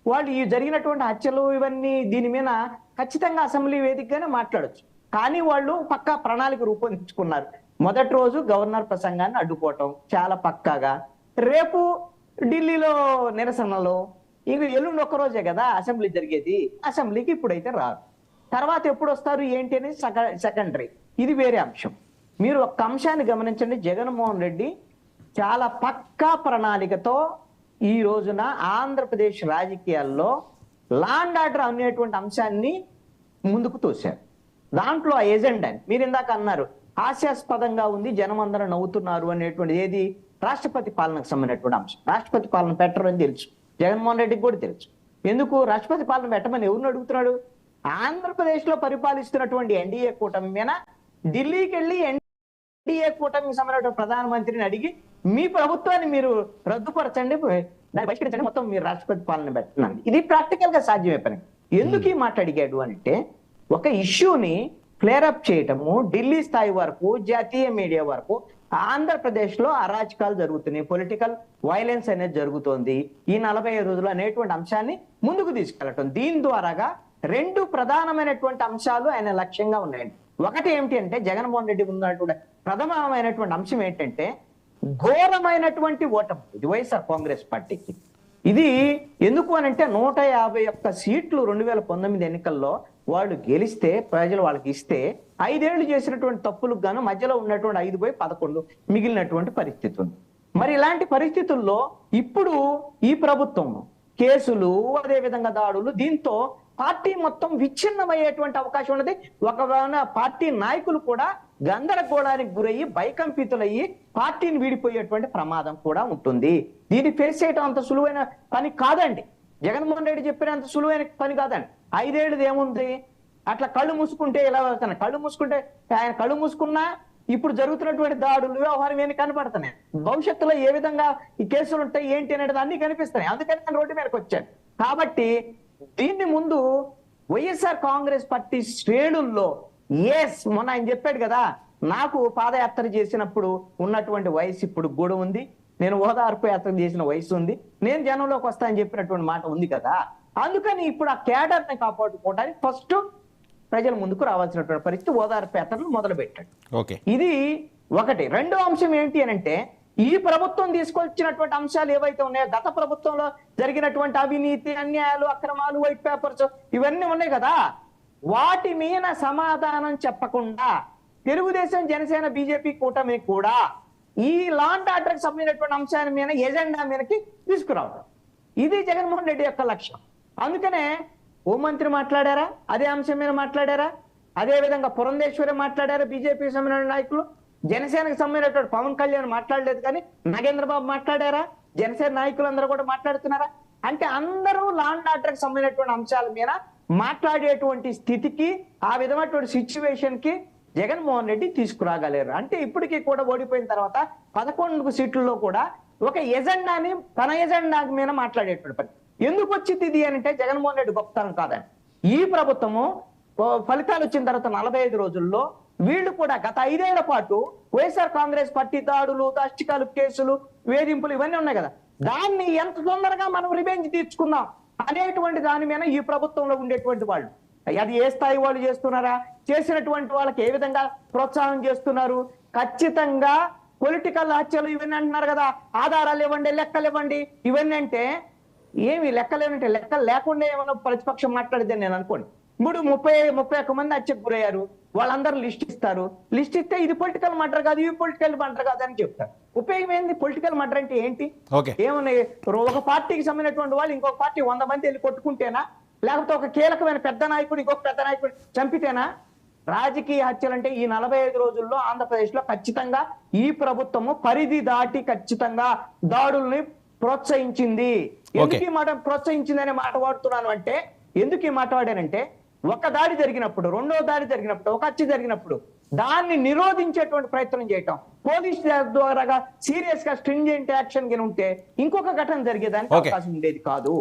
వాళ్ళు ఈ జరిగినటువంటి హత్యలు ఇవన్నీ దీని మీద ఖచ్చితంగా అసెంబ్లీ వేదికగానే మాట్లాడొచ్చు. కానీ వాళ్ళు పక్కా ప్రణాళిక రూపొందించుకున్నారు. మొదటి రోజు గవర్నర్ ప్రసంగాన్ని అడ్డుకోవటం చాలా పక్కాగా, రేపు ఢిల్లీలో నిరసనలో, ఇంక ఎల్లుండి ఒక్కరోజే కదా అసెంబ్లీ జరిగేది, అసెంబ్లీకి ఇప్పుడైతే రారు. తర్వాత ఎప్పుడు వస్తారు ఏంటి అనేది సెకండరీ, ఇది వేరే అంశం. మీరు ఒక్క అంశాన్ని గమనించండి, జగన్మోహన్ రెడ్డి చాలా పక్కా ప్రణాళికతో ఈ రోజున ఆంధ్రప్రదేశ్ రాజకీయాల్లో లా అండ్ ఆర్డర్ అనేటువంటి అంశాన్ని ముందుకు తోశారు. దాంట్లో ఆ ఎజెండా మీరు ఇందాక అన్నారు హాస్యాస్పదంగా ఉంది, జనం అందరూ నవ్వుతున్నారు అనేటువంటి ఏది రాష్ట్రపతి పాలనకు సంబంధించినటువంటి అంశం. రాష్ట్రపతి పాలన పెట్టరని తెలుసు, జగన్మోహన్ రెడ్డికి కూడా తెలుసు. ఎందుకు రాష్ట్రపతి పాలన పెట్టమని ఎవరిని అడుగుతున్నాడు? ఆంధ్రప్రదేశ్ లో పరిపాలిస్తున్నటువంటి ఎన్డీఏ కూటమి మీద ఢిల్లీకి వెళ్ళి ఎన్డీఏ కూటమికి సంబంధించిన ప్రధానమంత్రిని అడిగి మీ ప్రభుత్వాన్ని మీరు రద్దుపరచండి, బహిష్కరించండి, మొత్తం మీరు రాష్ట్రపతి పాలన పెట్టండి. ఇది ప్రాక్టికల్ గా సాధ్యమే పని. ఎందుకు ఈ మాట అడిగాడు అంటే ఒక ఇష్యూని క్లియరప్ చేయటము, ఢిల్లీ స్థాయి వరకు, జాతీయ మీడియా వరకు ఆంధ్రప్రదేశ్ లో అరాచకాలు జరుగుతున్నాయి, పొలిటికల్ వైలెన్స్ అనేది జరుగుతోంది, ఈ 45 రోజులు అనేటువంటి అంశాన్ని ముందుకు తీసుకెళ్లటం. దీని ద్వారాగా 2 ప్రధానమైనటువంటి అంశాలు ఆయన లక్ష్యంగా ఉన్నాయండి. ఒకటి ఏమిటి అంటే జగన్మోహన్ రెడ్డి ఉన్నటువంటి ప్రథమమైనటువంటి అంశం ఏంటంటే ఘోరమైనటువంటి ఓటమి ఇది వైఎస్ఆర్ కాంగ్రెస్ పార్టీకి. ఇది ఎందుకు అని అంటే 151 సీట్లు 2019 ఎన్నికల్లో వాళ్ళు గెలిస్తే ప్రజలు వాళ్ళకి ఇస్తే 5 ఏళ్లు చేసినటువంటి తప్పులకు గాను మధ్యలో ఉన్నటువంటి 5/11 మిగిలినటువంటి పరిస్థితి ఉంది. మరి ఇలాంటి పరిస్థితుల్లో ఇప్పుడు ఈ ప్రభుత్వం కేసులు అదే విధంగా దాడులు దీంతో పార్టీ మొత్తం విచ్ఛిన్నమయ్యేటువంటి అవకాశం ఉన్నది. ఒకవేళ పార్టీ నాయకులు కూడా గందరగోళానికి గురయ్యి భయకంపితులయ్యి పార్టీని వీడిపోయేటువంటి ప్రమాదం కూడా ఉంటుంది. దీన్ని ఫేస్ చేయడం అంత సులువైన పని కాదండి. జగన్మోహన్ రెడ్డి చెప్పినంత సులువైన పని కాదండి. 5 ఏళ్ళది ఏముంది, అట్లా కళ్ళు మూసుకుంటే ఇలా వెళ్తాను. కళ్ళు మూసుకుంటే ఆయన కళ్ళు మూసుకున్నా ఇప్పుడు జరుగుతున్నటువంటి దాడులు వ్యవహారం ఏమి కనపడుతున్నాయి. భవిష్యత్తులో ఏ విధంగా ఈ కేసులు ఉంటాయి ఏంటి అనేది అన్ని కనిపిస్తున్నాయి. అందుకని నేను రోడ్డు మీదకి వచ్చాను. కాబట్టి దీన్ని ముందు వైఎస్ఆర్ కాంగ్రెస్ పార్టీ శ్రేణుల్లో మొన్న ఆయన చెప్పాడు కదా, నాకు పాదయాత్ర చేసినప్పుడు ఉన్నటువంటి వయసు ఇప్పుడు కూడా ఉంది, నేను ఓదార్పు యాత్ర చేసిన వయసు ఉంది, నేను జనంలోకి వస్తా అని చెప్పినటువంటి మాట ఉంది కదా. అందుకని ఇప్పుడు ఆ క్యాడర్ని కాపాడుకోవడానికి ఫస్ట్ ప్రజల ముందుకు రావాల్సినటువంటి పరిస్థితి ఓదార్పు యాత్రలు మొదలు పెట్టాడు. ఇది ఒకటి. రెండో అంశం ఏంటి అని అంటే ఈ ప్రభుత్వం తీసుకొచ్చినటువంటి అంశాలు ఏవైతే ఉన్నాయో గత ప్రభుత్వంలో జరిగినటువంటి అవినీతి, అన్యాయాలు, అక్రమాలు, వైట్ పేపర్స్ ఇవన్నీ ఉన్నాయి కదా, వాటి మీద సమాధానం చెప్పకుండా తెలుగుదేశం, జనసేన, బీజేపీ కూటమి కూడా ఈ లా అండ్ ఆర్డర్కి సంబంధించినటువంటి అంశాల మీద ఎజెండా మీదకి తీసుకురావడం ఇది జగన్మోహన్ రెడ్డి యొక్క లక్ష్యం. అందుకనే హోంమంత్రి మాట్లాడారా, అదే అంశం మీద మాట్లాడారా, అదే విధంగా పురంధేశ్వరి మాట్లాడారా, బీజేపీ సంబంధించిన నాయకులు, జనసేనకు సంబంధించినటువంటి పవన్ కళ్యాణ్ మాట్లాడలేదు, కానీ నాగేంద్ర బాబు మాట్లాడారా, జనసేన నాయకులందరూ కూడా మాట్లాడుతున్నారా? అంటే అందరూ లా అండ్ ఆర్డర్కి సంబంధించినటువంటి అంశాల మీద మాట్లాడేటువంటి స్థితికి, ఆ విధమైనటువంటి సిచ్యువేషన్ కి జగన్మోహన్ రెడ్డి తీసుకురాగలేరు. అంటే ఇప్పటికీ కూడా ఓడిపోయిన తర్వాత 11 సీట్లలో కూడా ఒక ఎజెండాని తన ఎజెండా మీద మాట్లాడేటువంటి పని ఎందుకు వచ్చింది ఇది అంటే జగన్మోహన్ రెడ్డి గొప్పతనం కాదని. ఈ ప్రభుత్వము ఫలితాలు వచ్చిన తర్వాత 45 రోజుల్లో వీళ్ళు కూడా గత 5 ఏళ్ల పాటు వైఎస్ఆర్ కాంగ్రెస్ పార్టీ దాడులు, దాష్టికాలు, కేసులు, వేధింపులు ఇవన్నీ ఉన్నాయి కదా, దాన్ని ఎంత తొందరగా మనం రివెంజ్ తీర్చుకుందాం అనేటువంటి దాని మీద ఈ ప్రభుత్వంలో ఉండేటువంటి వాళ్ళు అది ఏ స్థాయి వాళ్ళు చేస్తున్నారా, చేసినటువంటి వాళ్ళకి ఏ విధంగా ప్రోత్సాహం చేస్తున్నారు, ఖచ్చితంగా పొలిటికల్ హత్యలు ఇవన్నీ అంటున్నారు కదా, ఆధారాలు ఇవ్వండి, లెక్కలు ఇవ్వండి, ఇవన్నీ అంటే ఏమి లెక్కలేనంటే లెక్కలు లేకుండా ఏమైనా ప్రతిపక్షం మాట్లాడిద్దని నేను అనుకోండి. ఇప్పుడు 31 మంది హత్యకు గురయ్యారు, వాళ్ళందరూ లిస్ట్ ఇస్తారు, లిస్ట్ ఇస్తే ఇది పొలిటికల్ మర్డర్ కాదు, ఇది పొలిటికల్ మర్డర్ కాదు అని చెప్తారు. ఉపయోగం ఏంది? పొలిటికల్ మర్డర్ అంటే ఏంటి? ఏమన్నా ఒక పార్టీకి సంబంధించినటువంటి వాళ్ళు ఇంకొక పార్టీ 100 మంది వెళ్ళి కొట్టుకుంటేనా, లేకపోతే ఒక కీలకమైన పెద్ద నాయకుడు ఇంకొక పెద్ద నాయకుడు చంపితేనా? రాజకీయ హత్యలు అంటే ఈ 45 రోజుల్లో ఆంధ్రప్రదేశ్ లో ఖచ్చితంగా ఈ ప్రభుత్వము పరిధి దాటి ఖచ్చితంగా దాడుల్ని ప్రోత్సహించింది. ఎందుకు ఈ మాట ప్రోత్సహించింది అనే మాట వాడుతున్నాను అంటే, ఎందుకు ఈ మాట వాడానంటే, ఒక దాడి జరిగినప్పుడు, రెండో దాడి జరిగినప్పుడు, ఒక హత్య జరిగినప్పుడు దాన్ని నిరోధించేటువంటి ప్రయత్నం చేయటం, పోలీస్ ద్వారా సీరియస్ గా స్ట్రింజెంట్ యాక్షన్ గా ఉంటే ఇంకొక ఘటన జరిగేదానికి అవకాశం ఉండేది కాదు.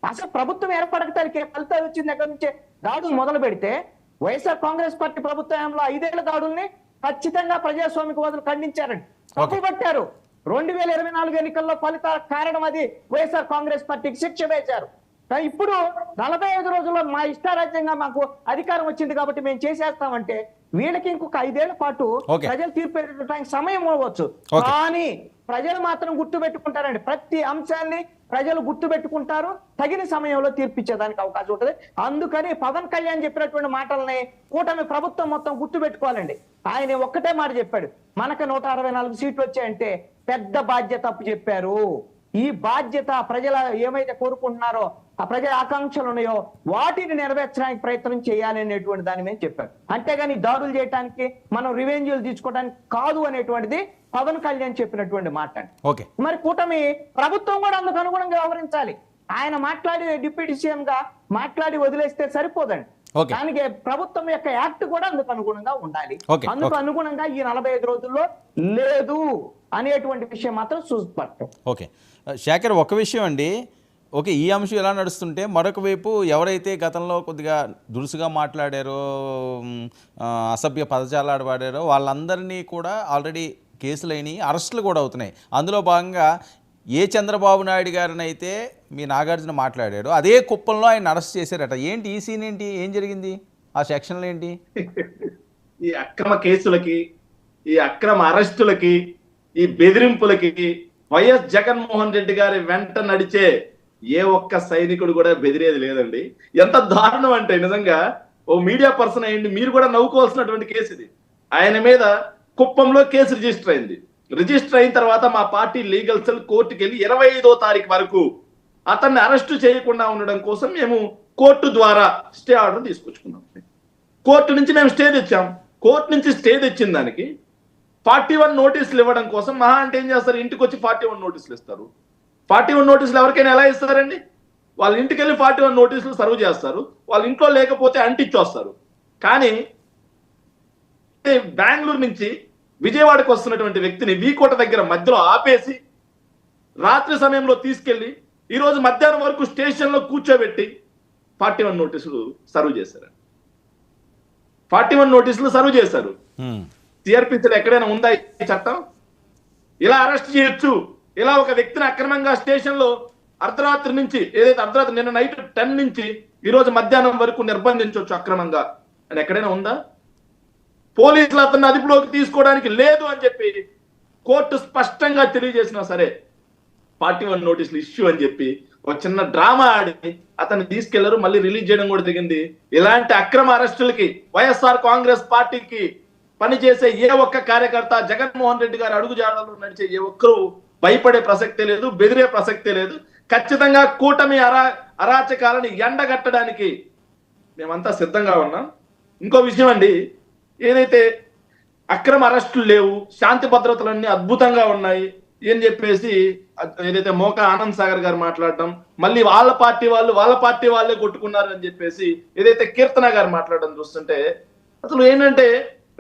అసలు ప్రభుత్వం ఏర్పడటానికి ఫలితాలు వచ్చిన దగ్గర నుంచే దాడులు మొదలు పెడితే వైఎస్ఆర్ కాంగ్రెస్ పార్టీ ప్రభుత్వంలో 5 ఏళ్ల దాడుల్ని ఖచ్చితంగా ప్రజాస్వామికవాదులు ఖండించారండి, తప్పు పట్టారు. 2024 ఎన్నికల్లో ఫలితాల కారణం అది వైఎస్ఆర్ కాంగ్రెస్ పార్టీకి శిక్ష వేశారు. కానీ ఇప్పుడు 45 రోజుల్లో మా ఇష్టారాజ్యంగా మాకు అధికారం వచ్చింది కాబట్టి మేము చేసేస్తామంటే వీళ్ళకి ఇంకొక 5 ఏళ్ల పాటు ప్రజలు తీర్పు సమయం అవ్వచ్చు, కానీ ప్రజలు మాత్రం గుర్తు పెట్టుకుంటారండి. ప్రతి అంశాన్ని ప్రజలు గుర్తు పెట్టుకుంటారు, తగిన సమయంలో తీర్పిచ్చేదానికి అవకాశం ఉంటుంది. అందుకని పవన్ కళ్యాణ్ చెప్పినటువంటి మాటల్ని కూటమి ప్రభుత్వం మొత్తం గుర్తు పెట్టుకోవాలండి. ఆయన ఒక్కటే మాట చెప్పాడు, మనకు 164 సీట్లు వచ్చాయంటే పెద్ద బాధ్యత అప్పు చెప్పారు. ఈ బాధ్యత ప్రజల ఏమైతే కోరుకుంటున్నారో, ఆ ప్రజల ఆకాంక్షలు ఉన్నాయో వాటిని నెరవేర్చడానికి ప్రయత్నం చేయాలి అనేటువంటి దాని మీద చెప్పారు. అంతేగాని దాడులు చేయడానికి, మనం రివెంజ్లు తీసుకోవడానికి కాదు అనేటువంటిది పవన్ కళ్యాణ్ చెప్పినటువంటి మాట. మరి కూటమి ప్రభుత్వం కూడా అందుకు అనుగుణంగా వ్యవహరించాలి. ఆయన మాట్లాడి డిప్యూటీ సీఎం గా మాట్లాడి వదిలేస్తే సరిపోదండి. దానికి ప్రభుత్వం యొక్క యాక్ట్ కూడా అందుకు అనుగుణంగా ఉండాలి. అందుకు అనుగుణంగా ఈ 45 రోజుల్లో లేదు అనేటువంటి విషయం మాత్రం చూసిపడతాం. శేఖర్, ఒక విషయం అండి, ఈ అంశం ఎలా నడుస్తుంటే మరొక వైపు ఎవరైతే గతంలో కొద్దిగా దురుసుగా మాట్లాడారో, అసభ్య పదజాలాలు వాడారో వాళ్ళందరినీ కూడా ఆల్రెడీ కేసులైనవి, అరెస్టులు కూడా అవుతున్నాయి. అందులో భాగంగా ఏ చంద్రబాబు నాయుడు గారిని అయితే మీ నాగార్జున మాట్లాడాడు, అదే కుప్పంలో ఆయన అరెస్ట్ చేశారట. ఏంటి ఈ సీన్ ఏంటి, ఏం జరిగింది, ఆ సెక్షన్లు ఏంటి? ఈ అక్రమ కేసులకి, ఈ అక్రమ అరెస్టులకి, ఈ బెదిరింపులకి వైఎస్ జగన్మోహన్ రెడ్డి గారి వెంట నడిచే ఏ ఒక్క సైనికుడు కూడా బెదిరేది లేదండి. ఎంత దారుణం అంటే నిజంగా ఓ మీడియా పర్సన్ అయ్యండి మీరు కూడా నవ్వుకోవాల్సినటువంటి కేసు ఇది. ఆయన మీద కుప్పంలో కేసు రిజిస్టర్ అయింది. రిజిస్టర్ అయిన తర్వాత మా పార్టీ లీగల్ సెల్ కోర్టుకి వెళ్ళి 25వ తారీఖు వరకు అతన్ని అరెస్టు చేయకుండా ఉండడం కోసం మేము కోర్టు ద్వారా స్టే ఆర్డర్ తీసుకొచ్చుకున్నాం. కోర్టు నుంచి మేము స్టే తెచ్చాం. కోర్టు నుంచి స్టే తెచ్చిన దానికి 41 నోటీసులు ఇవ్వడం కోసం మహా అంటే ఏం చేస్తారు, ఇంటికి వచ్చి 41 నోటీసులు ఇస్తారు. 41 నోటీసులు ఎవరికైనా ఎలా ఇస్తారండి? వాళ్ళ ఇంటికి వెళ్ళి 41 నోటీసులు సర్వ్ చేస్తారు. వాళ్ళ ఇంట్లో లేకపోతే అంటించొస్తారు. కానీ బెంగళూరు నుంచి విజయవాడకు వస్తున్నటువంటి వ్యక్తిని వీకోట దగ్గర మధ్యలో ఆపేసి రాత్రి సమయంలో తీసుకెళ్లి ఈ రోజు మధ్యాహ్నం వరకు స్టేషన్ లో కూర్చోబెట్టి 41 నోటీసులు సర్వ్ చేశారు. 41 నోటీసులు సర్వ్ చేశారు. సిఆర్పిసిలో ఎక్కడైనా ఉందా ఈ చట్టం? ఇలా అరెస్ట్ చేయొచ్చు, ఇలా ఒక వ్యక్తిని అక్రమంగా స్టేషన్ లో అర్ధరాత్రి నుంచి, ఏదైతే అర్ధరాత్రి నిన్న నైట్ 10 నుంచి ఈ రోజు మధ్యాహ్నం వరకు నిర్బంధించవచ్చు అక్రమంగా అని ఎక్కడైనా ఉందా? పోలీసులు అతన్ని అదుపులోకి తీసుకోవడానికి లేదు అని చెప్పి కోర్టు స్పష్టంగా తెలియజేసినా సరే 41 నోటీసులు ఇష్యూ అని చెప్పి ఒక చిన్న డ్రామా ఆడి అతన్ని తీసుకెళ్లారు. మళ్ళీ రిలీజ్ చేయడం కూడా జరిగింది. ఇలాంటి అక్రమ అరెస్టులకి వైఎస్ఆర్ కాంగ్రెస్ పార్టీకి పనిచేసే ఏ ఒక్క కార్యకర్త, జగన్మోహన్ రెడ్డి గారు అడుగుజాడలో నడిచే ఏ ఒక్కరూ భయపడే ప్రసక్తే లేదు, బెదిరే ప్రసక్తే లేదు. ఖచ్చితంగా కూటమి అరాచకాలను ఎండగట్టడానికి మేమంతా సిద్ధంగా ఉన్నాం. ఇంకో విషయం అండి, ఏదైతే అక్రమ అరెస్టులు లేవు, శాంతి భద్రతలన్నీ అద్భుతంగా ఉన్నాయి అని చెప్పేసి ఏదైతే మోకా ఆనంద్ సాగర్ గారు మాట్లాడడం, మళ్ళీ వాళ్ళ పార్టీ వాళ్ళే కొట్టుకున్నారు అని చెప్పేసి ఏదైతే కీర్తన గారు మాట్లాడడం చూస్తుంటే అసలు ఏంటంటే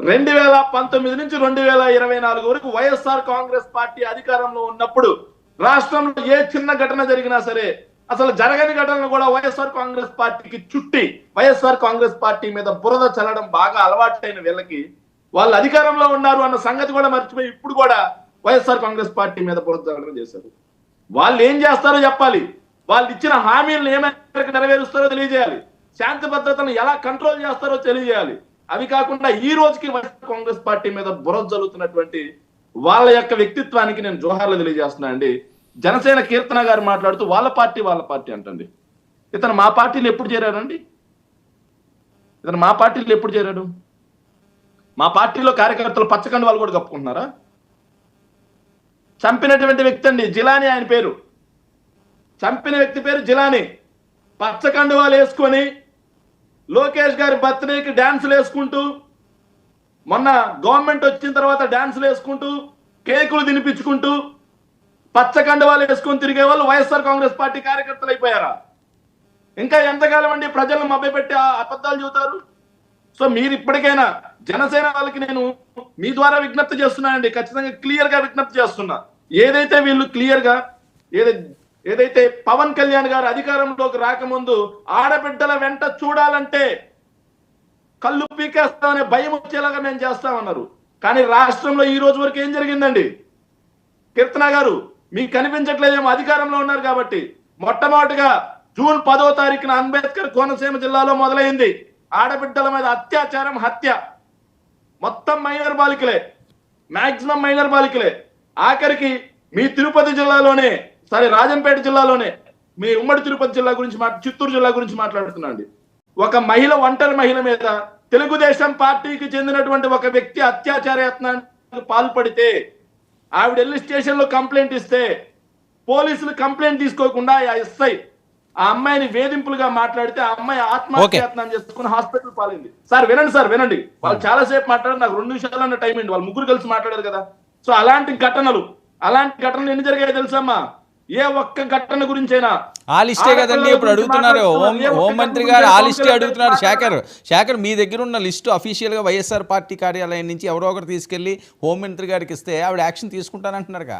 2019 నుంచి 2024 వరకు వైఎస్ఆర్ కాంగ్రెస్ పార్టీ అధికారంలో ఉన్నప్పుడు రాష్ట్రంలో ఏ చిన్న ఘటన జరిగినా సరే అసలు జరగని ఘటనలు కూడా వైఎస్ఆర్ కాంగ్రెస్ పార్టీకి చుట్టి వైఎస్ఆర్ కాంగ్రెస్ పార్టీ మీద బురద చల్లడం బాగా అలవాటైన వీళ్ళకి వాళ్ళు అధికారంలో ఉన్నారు అన్న సంగతి కూడా మర్చిపోయి ఇప్పుడు కూడా వైఎస్ఆర్ కాంగ్రెస్ పార్టీ మీద బురద చల్లడం చేశారు. వాళ్ళు ఏం చేస్తారో చెప్పాలి, వాళ్ళు ఇచ్చిన హామీలను ఏమైనా నెరవేరుస్తారో తెలియజేయాలి, శాంతి భద్రతను ఎలా కంట్రోల్ చేస్తారో తెలియజేయాలి. అవి కాకుండా ఈ రోజుకి వైఎస్ఆర్ కాంగ్రెస్ పార్టీ మీద బురద జల్లుతున్నటువంటి వాళ్ళ యొక్క వ్యక్తిత్వానికి నేను జోహార్లు తెలియజేస్తున్నా అండి. జనసేన కీర్తన గారు మాట్లాడుతూ వాళ్ళ పార్టీ అంటండి. ఇతను మా పార్టీలో ఎప్పుడు చేరాడండి? మా పార్టీలో కార్యకర్తలు పచ్చకండు వాళ్ళు కూడా కప్పుకుంటున్నారా? చంపినటువంటి వ్యక్తి అండి జిలానీ, ఆయన పేరు. చంపిన వ్యక్తి పేరు జిలానీ. పచ్చకండు వాళ్ళు వేసుకొని లోకేష్ గారి బర్త్డేకి డాన్సులు వేసుకుంటూ, మొన్న గవర్నమెంట్ వచ్చిన తర్వాత డాన్సులు వేసుకుంటూ, కేకులు తినిపించుకుంటూ పచ్చకండువాలు వేసుకొని తిరిగే వాళ్ళు వైఎస్ఆర్ కాంగ్రెస్ పార్టీ కార్యకర్తలు అయిపోయారా? ఇంకా ఎంతకాలం అండి ప్రజలను మభ్యపెట్టి అబద్ధాలు చెబుతారు? సో మీరు ఇప్పటికైనా జనసేన వాళ్ళకి నేను మీ ద్వారా విజ్ఞప్తి చేస్తున్నానండి, ఖచ్చితంగా క్లియర్ గా విజ్ఞప్తి చేస్తున్నా. ఏదైతే వీళ్ళు క్లియర్ గా ఏదైతే పవన్ కళ్యాణ్ గారు అధికారంలోకి రాకముందు ఆడబిడ్డల వెంట చూడాలంటే కళ్ళు పీకేస్తామనే భయం వచ్చేలాగా మేము చేస్తామన్నారు. కానీ రాష్ట్రంలో ఈ రోజు వరకు ఏం జరిగిందండి? కీర్తన గారు మీకు కనిపించట్లేదేమో, అధికారంలో ఉన్నారు కాబట్టి. మొట్టమొదటిగా జూన్ 10వ తారీఖున అంబేద్కర్ కోనసీమ జిల్లాలో మొదలైంది ఆడబిడ్డల మీద అత్యాచారం, హత్య. మొత్తం మైనర్ బాలికలే, మాక్సిమం మైనర్ బాలికలే. ఆఖరికి మీ తిరుపతి జిల్లాలోనే, రాజంపేట జిల్లాలోనే, మీ ఉమ్మడి తిరుపతి జిల్లా గురించి చిత్తూరు జిల్లా గురించి మాట్లాడుతున్నాండి. ఒక మహిళ, ఒంటరి మహిళ మీద తెలుగుదేశం పార్టీకి చెందినటువంటి ఒక వ్యక్తి అత్యాచార యత్నానికి పాల్పడితే ఆవిడ వెళ్ళి స్టేషన్ లో కంప్లైంట్ ఇస్తే పోలీసులు కంప్లైంట్ తీసుకోకుండా ఆ ఎస్ఐ ఆ అమ్మాయిని వేధింపులుగా మాట్లాడితే ఆ అమ్మాయి ఆత్మహత్యాయత్నం చేసుకుని హాస్పిటల్ పాలైంది. సార్ వినండి, వాళ్ళు చాలా సేపు మాట్లాడారు, నాకు 2 నిమిషాలు అన్న టైం అండి. వాళ్ళు ముగ్గురు కలిసి మాట్లాడారు కదా. సో అలాంటి ఘటనలు ఎన్ని జరిగాయో తెలుసమ్మా? ఏ ఒక్క ఘటన గురించైనా ఆ లిస్టే కదండి ఇప్పుడు అడుగుతున్నారు. హోంమంత్రి గారు ఆ లిస్టే అడుగుతున్నారు. శేఖర్ మీ దగ్గర ఉన్న లిస్టు అఫీషియల్గా వైఎస్ఆర్ పార్టీ కార్యాలయం నుంచి ఎవరో ఒకరు తీసుకెళ్లి హోంమంత్రి గారికి ఇస్తే ఆవిడ యాక్షన్ తీసుకుంటానంటున్నారుగా.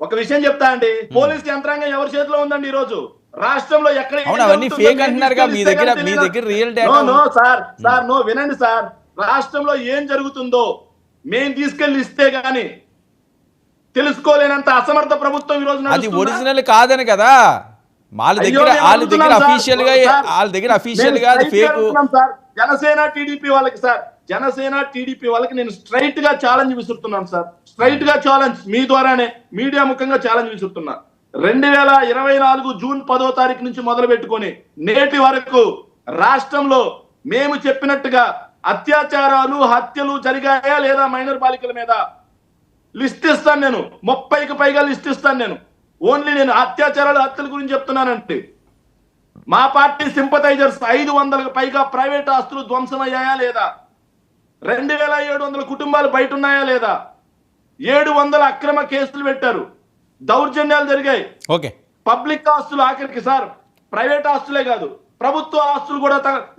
ఒక విషయం చెప్తా అండి, పోలీస్ యంత్రాంగం ఎవరి చేతిలో ఉందండి ఈ రోజు రాష్ట్రంలో? ఎక్కడ అవన్నీ ఫేక్ అంటున్నారుగా, మీ దగ్గర రియల్ డేటా. నో వినండి సార్, రాష్ట్రంలో ఏం జరుగుతుందో మేము తీసుకెళ్లి ఇస్తే గానీ తెలుసుకోలేనంత అసమర్థ ప్రభుత్వం ఈ రోజు. అది ఒరిజినల్ కాదని కదా వాళ్ళ దగ్గర అఫీషియల్ గా అది ఫేక్. జనసేన టీడీపీ వాళ్ళకి సార్ జనసేన టీడీపీ వాళ్ళకి నేను స్ట్రైట్ గా ఛాలెంజ్ విసురుతున్నాను సార్. స్ట్రైట్ గా ఛాలెంజ్ మీ ద్వారానే మీడియా ముఖంగా ఛాలెంజ్ విసురుతున్నా. 2024 జూన్ 10వ తారీఖు నుంచి మొదలు పెట్టుకొని నేటి వరకు రాష్ట్రంలో మేము చెప్పినట్టుగా అత్యాచారాలు హత్యలు జరిగాయా లేదా మైనర్ బాలికల మీద లిస్ట్ ఇస్తాను నేను. 30కి పైగా లిస్ట్ ఇస్తాను నేను. ఓన్లీ నేను అత్యాచారాలు హత్యల గురించి చెప్తున్నానంటే మా పార్టీ సింపథైజర్స్ 500కి పైగా ప్రైవేట్ ఆస్తులు ధ్వంసమయ్యాయా లేదా, 2700 కుటుంబాలు బయట ఉన్నాయా లేదా, 700 అక్రమ కేసులు పెట్టారు, దౌర్జన్యాలు జరిగాయి. ఓకే, పబ్లిక్ ఆస్తులు ఆఖరికి సార్ ప్రైవేట్ ఆస్తులే కాదు ప్రభుత్వ ఆస్తులు కూడా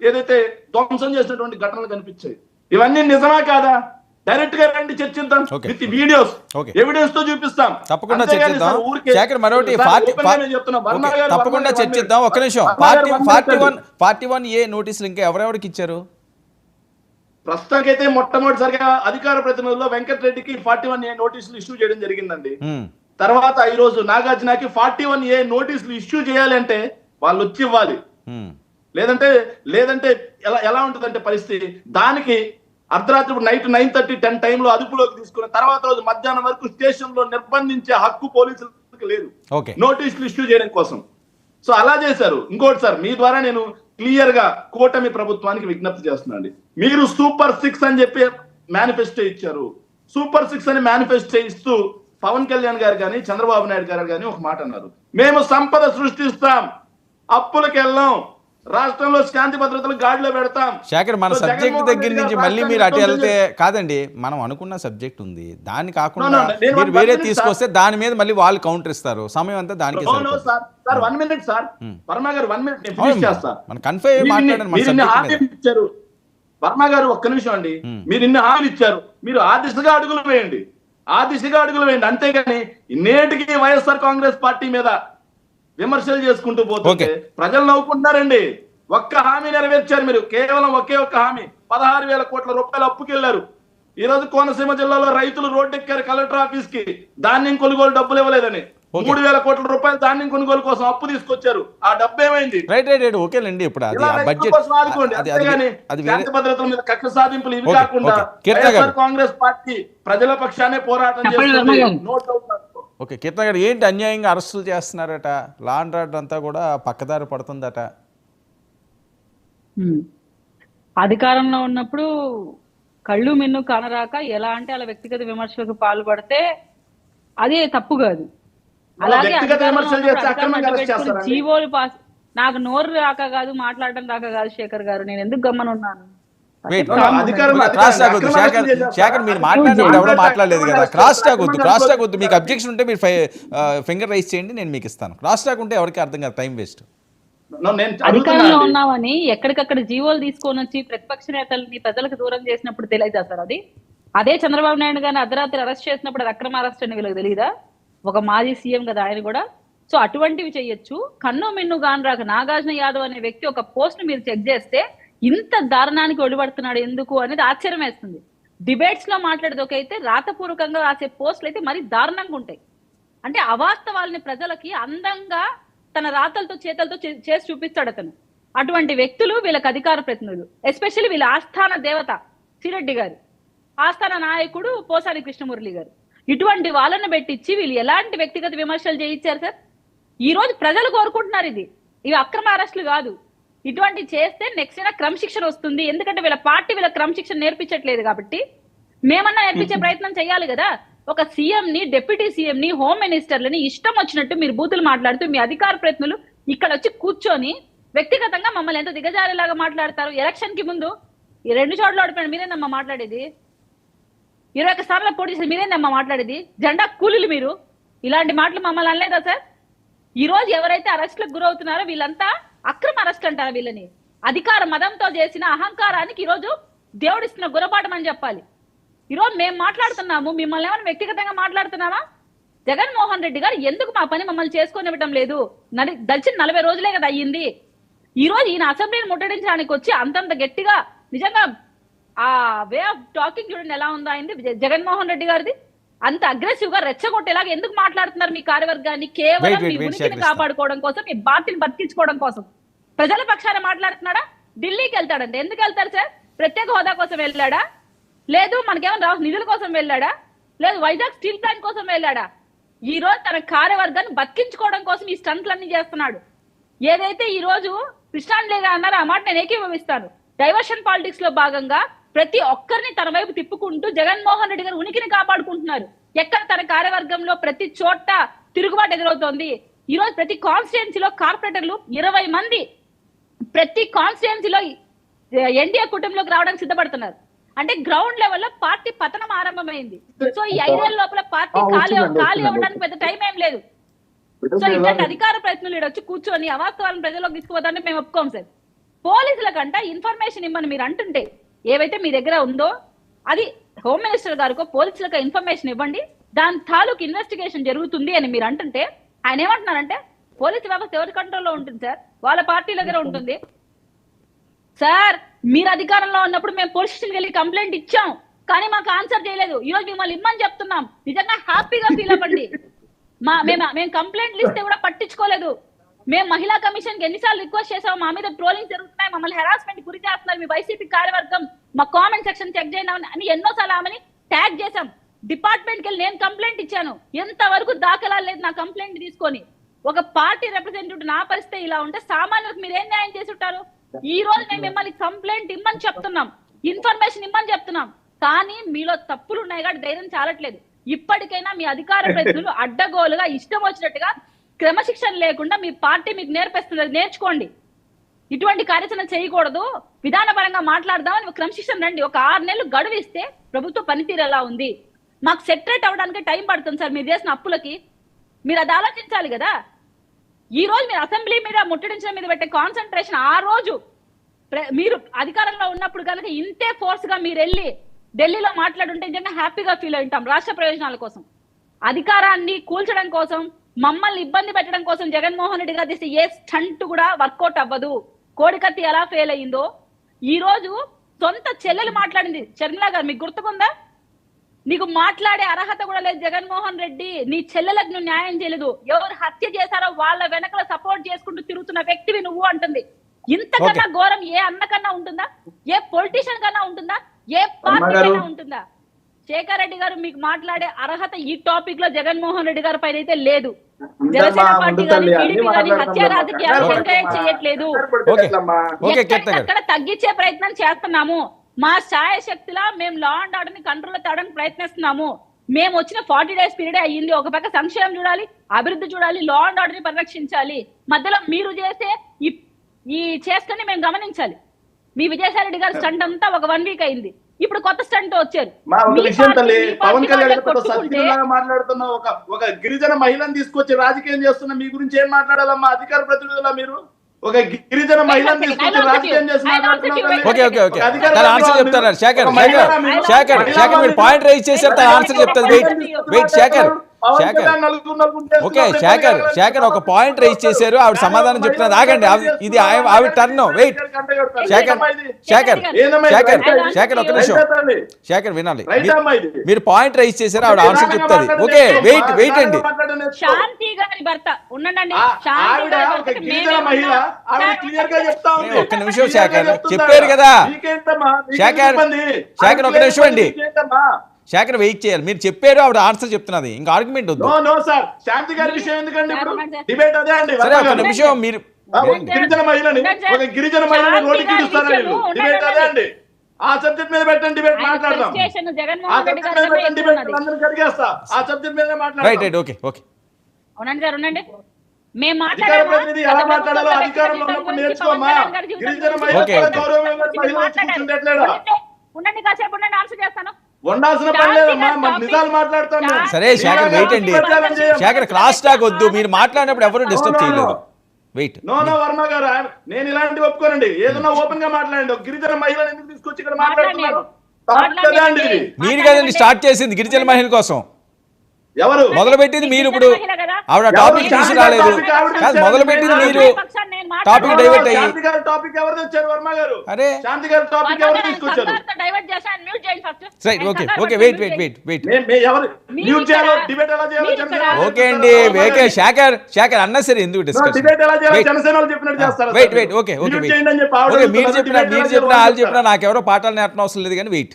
ఏదైతే ధ్వంసం చేసినటువంటి ఘటనలు కనిపించాయి. ఇవన్నీ నిజమా కాదా? డైరెక్ట్ గా రండి చర్చిద్దాం. Okay. With videos Okay. Evidence తో చూపిస్తాం. తప్పకుండా అంతేగాని చర్చిద్దాం. సార్ ఊరికే శేఖర్ మరోటి సార్ పార్టీ open గా నేను చెప్తున్నా. వర్మ గారు, తప్పకుండా వర్మ గారు చర్చిద్దాం. ఒక్క నిమిషం. వర్మ గారు 41A నోటీసులు ఇంకా ఎవరెవరికి ఇచ్చారు? ప్రస్తుతానికైతే మొట్టమొదటిసారిగా అధికార ప్రతినిధుల్లో వెంకటరెడ్డికి 41A నోటీసులు ఇష్యూ చేయడం జరిగిందండి. తర్వాత ఈ రోజు నాగార్జునకి 41A నోటీసులు ఇష్యూ చేయాలంటే వాళ్ళు వచ్చి ఇవ్వాలి. లేదంటే ఎలా ఉంటుందంటే పరిస్థితి, దానికి అర్ధరాత్రి నైట్ 9:30, 10 టైంలో అదుపులోకి తీసుకున్న తర్వాత రోజు మధ్యాహ్నం వరకు స్టేషన్ లో నిర్బంధించే హక్కు పోలీసులకు లేదు నోటీసులు ఇష్యూ చేయడం కోసం. సో అలా చేశారు. ఇంకోటి సార్, మీ ద్వారా నేను క్లియర్ గా కూటమి ప్రభుత్వానికి విజ్ఞప్తి చేస్తున్నాండి. మీరు సూపర్ 6 అని చెప్పి మేనిఫెస్టో ఇచ్చారు. సూపర్ 6 అని మేనిఫెస్టో ఇస్తూ పవన్ కళ్యాణ్ గారు కానీ చంద్రబాబు నాయుడు గారు కానీ ఒక మాట అన్నారు, మేము సంపద సృష్టిస్తాం, అప్పులకు వెళ్ళాం, రాష్ట్రంలో శాంతి భద్రతలు గాడిలో పెడతాం. శేఖర్, మన సబ్జెక్ట్ దగ్గర నుంచి మళ్ళీ మీరు అటు వెళ్తే కాదండి, మనం అనుకున్న సబ్జెక్ట్ ఉంది, దాన్ని కాకుండా మీరు వేరే తీసుకొస్తే దాని మీద మళ్ళీ వాళ్ళు కౌంటర్ ఇస్తారు. సమయం అంతా దానికి సార్ 1 మినిట్ సార్, వర్మ గారు 1 మినిట్ నేను ఫినిష్ చేస్తా. మన కన్ఫై మాట్లాడండి. ఇచ్చారు వర్మ గారు, ఒక్క నిమిషం అండి. మీరు ఇన్ని హామీలు ఇచ్చారు, మీరు ఆ దిశగా అడుగులు వేయండి, అంతేగాని నేటికి వైఎస్ఆర్ కాంగ్రెస్ పార్టీ మీద విమర్శలు చేసుకుంటూ పోతుంటే ప్రజలు నవ్వుకుంటున్నారండి. ఒక్క హామీ నెరవేర్చారు మీరు, కేవలం ఒకే ఒక్క హామీ. 16,000 కోట్ల రూపాయలు అప్పుకెళ్లారు. ఈ రోజు కోనసీమ జిల్లాలో రైతులు రోడ్డెక్కారు కలెక్టర్ ఆఫీస్ కి, ధాన్యం కొనుగోలు డబ్బులు ఇవ్వలేదని. 3,000 కోట్ల రూపాయలు ధాన్యం కొనుగోలు కోసం అప్పు తీసుకొచ్చారు. ఆ డబ్బు ఏమైంది? రైట్ ఓకేలండి. ఇప్పుడు శాంతి భద్రతల మీద కక్ష సాధింపులు ఇవి కాకుండా వైఎస్ఆర్ కాంగ్రెస్ పార్టీ ప్రజల పక్షానే పోరాటం చేస్తుంది. ఓకే, కీర్తన గారు, ఏంటి అన్యాయంగా అరెస్టులు చేస్తున్నారట, లా అండ్ ఆర్డర్ అంతా కూడా పక్కదారి పడుతుందట? అధికారంలో ఉన్నప్పుడు కళ్ళు మిన్ను కనరాక ఎలా అంటే అలా వ్యక్తిగత విమర్శలకు పాల్పడితే అది తప్పు కాదు. అలాగే జీవోలు పాస్, నాకు నోరు రాక కాదు, మాట్లాడడం రాక కాదు శేఖర్ గారు, నేను ఎందుకు గమ్మనున్నాను? శేఖర్, మీరు మాట్లాడినప్పుడు ఎవరో మాట్లాడలేదు కదా. క్రాస్ టాక్ వద్దు. మీకు అబ్జెక్షన్ ఉంటే మీరు ఫింగర్ రైజ్ చేయండి, నేను మీకు ఇస్తాను. క్రాస్ టాక్ ఉంటే ఎవరికి అర్థం కాదు, టైం వేస్ట్. అధికారంలో ఉన్నామని ఎక్కడికక్కడ జీవోలు తీసుకొని వచ్చి ప్రతిపక్ష నేతల్ని ప్రజలకు దూరం చేసినప్పుడు తెలియదా సార్? అదే చంద్రబాబు నాయుడు గారిని అర్ధరాత్రి అరెస్ట్ చేసినప్పుడు అది అక్రమ అరెస్ట్ అని వీళ్ళకి తెలియదా? ఒక మాజీ సీఎం కదా ఆయన కూడా. సో అటువంటివి చెయ్యొచ్చు. కన్ను మిన్ను గానరాక నాగార్జున యాదవ్ అనే వ్యక్తి ఒక పోస్ట్ మీరు చెక్ చేస్తే ఇంత దారుణానికి ఒడిపడుతున్నాడు ఎందుకు అనేది ఆశ్చర్యం వేస్తుంది. డిబేట్స్ లో మాట్లాడేదొకైతే రాతపూర్వకంగా రాసే పోస్టులు అయితే మరీ దారుణంగా ఉంటాయి. అంటే అవాస్తవాలని ప్రజలకి అందంగా తన రాతలతో చేతలతో చేసి చూపిస్తాడు అతను. అటువంటి వ్యక్తులు వీళ్ళకి అధికార ప్రతినిధులు, ఎస్పెషల్లీ వీళ్ళ ఆస్థాన దేవత సిరెడ్డి గారు, ఆస్థాన నాయకుడు పోసాని కృష్ణమురళి గారు, ఇటువంటి వాళ్ళని పెట్టించి వీళ్ళు ఎలాంటి వ్యక్తిగత విమర్శలు చేయించారు సార్? ఈ రోజు ప్రజలు కోరుకుంటున్నారు ఇవి అక్రమ అరెస్టులు కాదు. ఇటువంటి చేస్తే నెక్స్ట్ అయినా క్రమశిక్షణ వస్తుంది. ఎందుకంటే వీళ్ళ పార్టీ వీళ్ళ క్రమశిక్షణ నేర్పించట్లేదు కాబట్టి మేమన్నా నేర్పించే ప్రయత్నం చేయాలి కదా. ఒక సీఎం ని, డిప్యూటీ సీఎం ని, హోమ్ మినిస్టర్లని ఇష్టం వచ్చినట్టు మీరు బూతులు మాట్లాడుతూ మీ అధికార ప్రతినిధులు ఇక్కడ వచ్చి కూర్చొని వ్యక్తిగతంగా మమ్మల్ని ఎంత దిగజారేలాగా మాట్లాడతారు. ఎలక్షన్ కి ముందు ఈ 2 చోట్ల ఓడిపోయిన మీరేనమ్మా మాట్లాడేది, 21 స్థానాల్లో పోటీ చేసి మీరేనమ్మా మాట్లాడేది, జెండా కూలీలు మీరు. ఇలాంటి మాటలు మమ్మల్ని అనలేదా సార్? ఈ రోజు ఎవరైతే అరెస్టులకు గురవుతున్నారో వీళ్ళంతా అక్రమ అరెస్ట్ అంటారా? వీళ్ళని అధికార మదంతో చేసిన అహంకారానికి ఈరోజు దేవుడిస్తున్న గురపాఠం అని చెప్పాలి. ఈరోజు మేము మాట్లాడుతున్నాము, మిమ్మల్ని ఏమైనా వ్యక్తిగతంగా మాట్లాడుతున్నామా? జగన్మోహన్ రెడ్డి గారు ఎందుకు మా పని మమ్మల్ని చేసుకొనివ్వటం లేదు? దలిచిన 40 రోజులే కదా అయ్యింది. ఈ రోజు ఈయన అసెంబ్లీని ముట్టడించడానికి వచ్చి అంతంత గట్టిగా, నిజంగా ఆ వే ఆఫ్ టాకింగ్ చూడండి ఎలా ఉందో అయింది జగన్మోహన్ రెడ్డి గారిది. అంత అగ్రెసివ్ గా రెచ్చగొట్టేలాగా ఎందుకు మాట్లాడుతున్నారు? మీ కార్యవర్గాన్ని కేవలం మీ ఉనికిని కాపాడుకోవడం కోసం, మీ పార్టీని బతికించుకోవడం కోసం ప్రజల పక్షాన మాట్లాడుతున్నాడా? ఢిల్లీకి వెళ్తాడంటే ఎందుకు వెళ్తారు సార్? ప్రత్యేక హోదా కోసం వెళ్ళాడా? లేదు మనకేమో నిధుల కోసం వెళ్ళాడా? లేదు వైజాగ్ స్టీల్ ప్లాంట్ కోసం వెళ్ళాడా? ఈ రోజు తన కార్యవర్గాన్ని బతికించుకోవడం కోసం ఈ స్టంట్లన్నీ చేస్తున్నాడు. ఏదైతే ఈ రోజు కృష్ణాంజలి గారు అన్నారో ఆ మాట నేను ఏకీభవిస్తాను. డైవర్షన్ పాలిటిక్స్ లో భాగంగా ప్రతి ఒక్కరిని తన వైపు తిప్పుకుంటూ జగన్మోహన్ రెడ్డి గారు ఉనికిని కాపాడుకుంటున్నారు. ఎక్కడ తన కార్యవర్గంలో ప్రతి చోట తిరుగుబాటు ఎదురవుతోంది. ఈ రోజు ప్రతి కాన్స్టిట్యుయెన్సీలో కార్పొరేటర్లు 20 మంది ప్రతి కాన్స్టిట్యుయెన్సీలో ఎన్డీఏ కుటుంబంలోకి రావడానికి సిద్ధపడుతున్నారు. అంటే గ్రౌండ్ లెవెల్లో పార్టీ పతనం ఆరంభమైంది. సో ఈ 5 ఏళ్ల లోపల పార్టీ ఖాళీ అవ్వడానికి పెద్ద టైం ఏం లేదు. సో ఇట్లాంటి అధికార ప్రతినిధులు వచ్చి కూర్చొని అవాస్తవాలను ప్రజల్లోకి తీసుకుపోతారంటే మేము ఒప్పుకోం సార్. పోలీసుల కంట ఇన్ఫర్మేషన్ ఇమ్మని మీరు అంటుంటే ఏవైతే మీ దగ్గర ఉందో అది హోమ్ మినిస్టర్ గారికో పోలీసులకు ఇన్ఫర్మేషన్ ఇవ్వండి, దాని తాలూకు ఇన్వెస్టిగేషన్ జరుగుతుంది అని మీరు అంటుంటే ఆయన ఏమంటున్నారంటే పోలీసు వ్యవస్థ ఎవరి కంట్రోల్లో ఉంటుంది సార్? వాళ్ళ పార్టీ దగ్గర ఉంటుంది సార్. మీరు అధికారంలో ఉన్నప్పుడు మేము పోలీస్ స్టేషన్కి వెళ్ళి కంప్లైంట్ ఇచ్చాం, కానీ మాకు ఆన్సర్ చేయలేదు. ఈ రోజు మిమ్మల్ని ఇమ్మని చెప్తున్నాం, నిజంగా హ్యాపీగా ఫీల్ అవ్వండి. మేము కంప్లైంట్లు ఇస్తే కూడా పట్టించుకోలేదు. మేము మహిళా కమిషన్ కి ఎన్నిసార్లు రిక్వెస్ట్ చేసాము, మా మీద ట్రోలింగ్ జరుగుతున్నాయి, మమ్మల్ని హెరాస్మెంట్ గురి చేస్తున్నారు మీ వైసీపీ కార్యవర్గం, మా కామెంట్ సెక్షన్ చెక్ చేయండి అని ఎన్నోసార్లు ఆమెని ట్యాగ్ చేశాం. డిపార్ట్మెంట్ కి వెళ్ళి నేను కంప్లైంట్ ఇచ్చాను, ఎంతవరకు దాఖలాలు లేదు నా కంప్లైంట్ తీసుకొని. ఒక పార్టీ రిప్రజెంటేటివ్ నా పరిస్థితి ఇలా ఉంటే సామాన్యులకు మీరు ఏం న్యాయం చేసి ఉంటారు? ఈ రోజు మేము మిమ్మల్ని కంప్లైంట్ ఇమ్మని చెప్తున్నాం, ఇన్ఫర్మేషన్ ఇమ్మని చెప్తున్నాం, కానీ మీలో తప్పులు ఉన్నాయి కాబట్టి ధైర్యం చాలట్లేదు. ఇప్పటికైనా మీ అధికార ప్రతినిధులు అడ్డగోలుగా ఇష్టం వచ్చినట్టుగా క్రమశిక్షణ లేకుండా మీ పార్టీ మీకు నేర్పిస్తున్నది నేర్చుకోండి. ఇటువంటి కార్యాచరణ చేయకూడదు, విధానపరంగా మాట్లాడదామని క్రమశిక్షణ రండి. ఒక 6 నెలలు గడువు ఇస్తే ప్రభుత్వ పనితీరు ఎలా ఉంది? మాకు సెటరేట్ అవ్వడానికి టైం పడుతుంది సార్. మీరు చేసిన అప్పులకి మీరు అది ఆలోచించాలి కదా. ఈ రోజు మీరు అసెంబ్లీ మీద ముట్టడించడం మీద పెట్టే కాన్సన్ట్రేషన్ ఆ రోజు మీరు అధికారంలో ఉన్నప్పుడు కనుక ఇంతే ఫోర్స్ గా మీరు వెళ్ళి ఢిల్లీలో మాట్లాడుంటే నిజంగా హ్యాపీగా ఫీల్ అయింటాం. రాష్ట్ర ప్రయోజనాల కోసం, అధికారాన్ని కూల్చడం కోసం, మమ్మల్ని ఇబ్బంది పెట్టడం కోసం జగన్మోహన్ రెడ్డి గారు చేసే ఏ స్టంట్ కూడా వర్కౌట్ అవ్వదు. కోడికత్తి ఎలా ఫెయిల్ అయిందో ఈ రోజు సొంత చెల్లెలు మాట్లాడింది. షర్మిల గారు మీకు గుర్తుకుందా? నీకు మాట్లాడే అర్హత కూడా లేదు జగన్మోహన్ రెడ్డి, నీ చెల్లెలకు నువ్వు న్యాయం చేయలేదు, ఎవరు హత్య చేశారో వాళ్ళ వెనకల సపోర్ట్ చేసుకుంటూ తిరుగుతున్న వ్యక్తివి నువ్వు అంటుంది. ఇంతకన్నా ఘోరం ఏ అన్నకన్నా ఉంటుందా? ఏ పొలిటీషియన్ కన్నా ఉంటుందా? ఏ పార్టీ కన్నా ఉంటుందా? శేఖర్ రెడ్డి గారు మీకు మాట్లాడే అర్హత ఈ టాపిక్ లో జగన్మోహన్ రెడ్డి గారి పైన అయితే లేదు. జనసేన పార్టీ గాని టీడీపీ గాని హత్య రాజకీయాలు ఎంకరేజ్ చేయట్లేదు. అక్కడ తగ్గించే ప్రయత్నం చేస్తున్నాము. మా శాయశక్తిలా మేము లా అండ్ ఆర్డర్ ని కంట్రోల్ తేవడానికి ప్రయత్నిస్తున్నాము. మేము వచ్చిన 40 డేస్ పీరియడ్ అయ్యింది. ఒక పక్క సంక్షేమం చూడాలి, అభివృద్ధి చూడాలి, లా అండ్ ఆర్డర్ ని పరిరక్షించాలి. మధ్యలో మీరు చేసే ఈ చేష్టని మేము గమనించాలి. మీ విజయసాయి రెడ్డి గారి స్టంట్ అంతా ఒక 1 వీక్ అయింది, ఇప్పుడు కొత్త స్టంట్ వచ్చారు. పవన్ కళ్యాణ్ మాట్లాడుతున్న ఒక గిరిజన మహిళను తీసుకొచ్చి రాజకీయం చేస్తున్న మీ గురించి ఏం మాట్లాడాలమ్మా? అధికార ప్రతినిధులా మీరు? ఒక గిరిజన మహిళను తీసుకొచ్చి రాజకీయం చేసి ఆన్సర్ చెప్తారు. శేఖర్ మీరు పాయింట్ రైజ్ చేశారు, ఆన్సర్ చెప్తారు. వెయిట్ శేఖర్ ఒక పాయింట్ రైజ్ చేశారు, ఆవిడ సమాధానం చెప్తున్నారు. ఆగండి, ఇది ఆవిడ టర్న్. వెయిట్ శేఖర్ ఒక నిమిషం. శేఖర్ వినాలి, మీరు పాయింట్ రైజ్ చేశారు, ఆవిడ ఆన్సర్ చెప్తుంది. ఓకే వెయిట్ అండి. శాంతి గారి భర్త ఉండండి, ఒక్క నిమిషం శేఖర్ చెప్పారు కదా. శేఖర్ ఒక నిమిషం అండి. శేఖర్ వెయిట్ చేయాలి, మీరు చెప్పారు, ఆవిడ ఆన్సర్ చెప్తున్నది, ఇంకా ఆర్గ్యుమెంట్ వద్దు. సరే ఒక నిమిషం, మీరు గిరిజన మహిళని రోడ్డుకి డిబేట్ అదే అండి. ఆ సబ్జెక్ట్ మీద పెట్టండి, డిబేట్ మాట్లాడదాం. ఆ సబ్జెక్ట్ మీద మాట్లాడదాం. ఓకే ఉండండి. మేము ప్రతినిధి ఎలా మాట్లాడాలో అధికారంలో ఉన్నప్పుడు నేర్చుకోమా. గిరిజన మహిళ గౌరవం ఉండండి, కాసేపు ఉండండి, ఆన్సర్ చేస్తాను. ఉండాల్సిన పని లేదమ్మా, నిజాలు మాట్లాడతాను. సరే శేఖర్ వెయిట్ అండి. శేఖర్ క్లాస్ టాక్ వద్దు, మీరు మాట్లాడినప్పుడు ఎవరు డిస్టర్బ్ చేయలేదు. వెయిట్. నో వర్మ గారు, నేను ఇలాంటి ఒప్పుకోనండి. ఏదన్నా ఓపెన్ గా మాట్లాడండి. గిరిజన మహిళను ఎందుకు తీసుకొచ్చి ఇక్కడ మాట్లాడుతున్నారు? మీరు కదండి స్టార్ట్ చేసింది గిరిజన మహిళల కోసం. ఎవరు మొదలుపెట్టింది మీరు. ఇప్పుడు ఆవిడ ఎవరు? టాపిక్ శాంతి తీసుకురాలేదు గారు topic ఆవిడ కాదు, తెచ్చారు. మొదలుపెట్టింది నేను మీరు. టాపిక్ ఎవరు? డైవర్ట్ అయ్యి శాంతి గారు టాపిక్ ఎవరు తెచ్చారు? వర్మ గారు. అరే శాంతి గారు టాపిక్ ఎవరు తీసుకొచ్చారు? రైట్, ఓకే వెయిట్ ఎవరు మ్యూట్ చేయాలో డిబేట్ ఎలా చేయాలో జనసేన వాళ్ళు ఓకే చెప్తారా? అండి. వర్మ ఓకే గారు. శేఖర్ అన్నా సరే ఎందుకు డిస్కస్ డిబేట్ ఎలా చేయాలో జనసేన వాళ్ళు చెప్పినట్టు చేస్తారా? వెయిట్ ఓకే Mute చేయండి అని చెప్పి ఆవిడ ఓకే మీరు అడుగుతున్నారు. చెప్పినా Debate ఎలా వాళ్ళు చేయాలో చెప్పినా నాకెవరో పాఠాలు నేర్పడం అవసరం లేదు కానీ వెయిట్.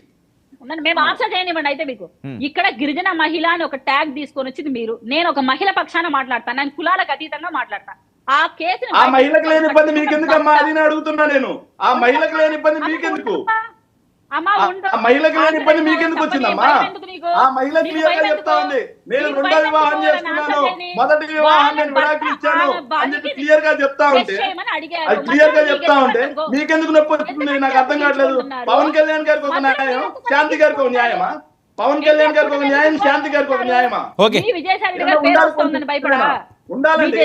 మేము ఆన్సర్ చేయనివ్వండి. అయితే మీకు ఇక్కడ గిరిజన మహిళ అని ఒక ట్యాగ్ తీసుకొని వచ్చింది మీరు. నేను ఒక మహిళ పక్షాన మాట్లాడతాను, నేను కులాలకు అతీతంగా మాట్లాడతాను. ఆ కేసుని ఆ మహిళకు లేని ఇబ్బంది మీకెందుకమ్మా? అది నేను అడుగుతున్నా. నేను ఆ మహిళకు లేని ఇబ్బంది మీకెందుకు? ఆ మహిళకు లేని ఇబ్బంది మీకెందుకు వచ్చిందమ్మా? ఆ మహిళ క్లియర్ గా చెప్తా ఉంది, నేను రెండో వివాహం చేస్తున్నాను, మొదటి వివాహం నేను విడాకులు ఇచ్చాను అని చెప్పి క్లియర్ గా చెప్తా ఉంటే, అది క్లియర్ గా చెప్తా ఉంటే మీకెందుకు నొప్పి వస్తుంది? నాకు అర్థం కావట్లేదు. పవన్ కళ్యాణ్ గారికి ఒక న్యాయం, శాంతి గారికి ఒక న్యాయమా? పవన్ కళ్యాణ్ గారికి ఒక న్యాయం, శాంతి గారికి ఒక న్యాయమా? ఓకే విజయసాయి రెడ్డి గారు పేరు వస్తుందని భయపడా? ఉండాలండి.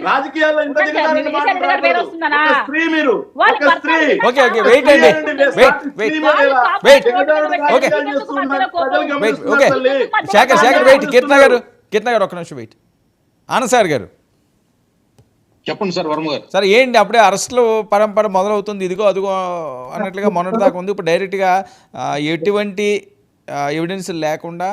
రాజకీయాల్లో ఇంత దిగజారిన మాటలు రాకూడదు. ఒక స్త్రీ మీరు, ఒక స్త్రీ. ఓకే వెయిట్ అండి వెయిట్ ఓకే శేఖర్ వెయిట్. కీర్తన గారు ఒక్క నిమిషం వెయిట్. ఆనంద్ గారు చెప్పండి సార్ వర్మ గారు. సరే ఏంటి అప్పుడే అరెస్టులు పరంపర మొదలవుతుంది, ఇదిగో అదిగో అన్నట్లుగా మొన్నటిదాకా ఉంది. ఇప్పుడు డైరెక్ట్గా ఎటువంటి ఎవిడెన్స్ లేకుండా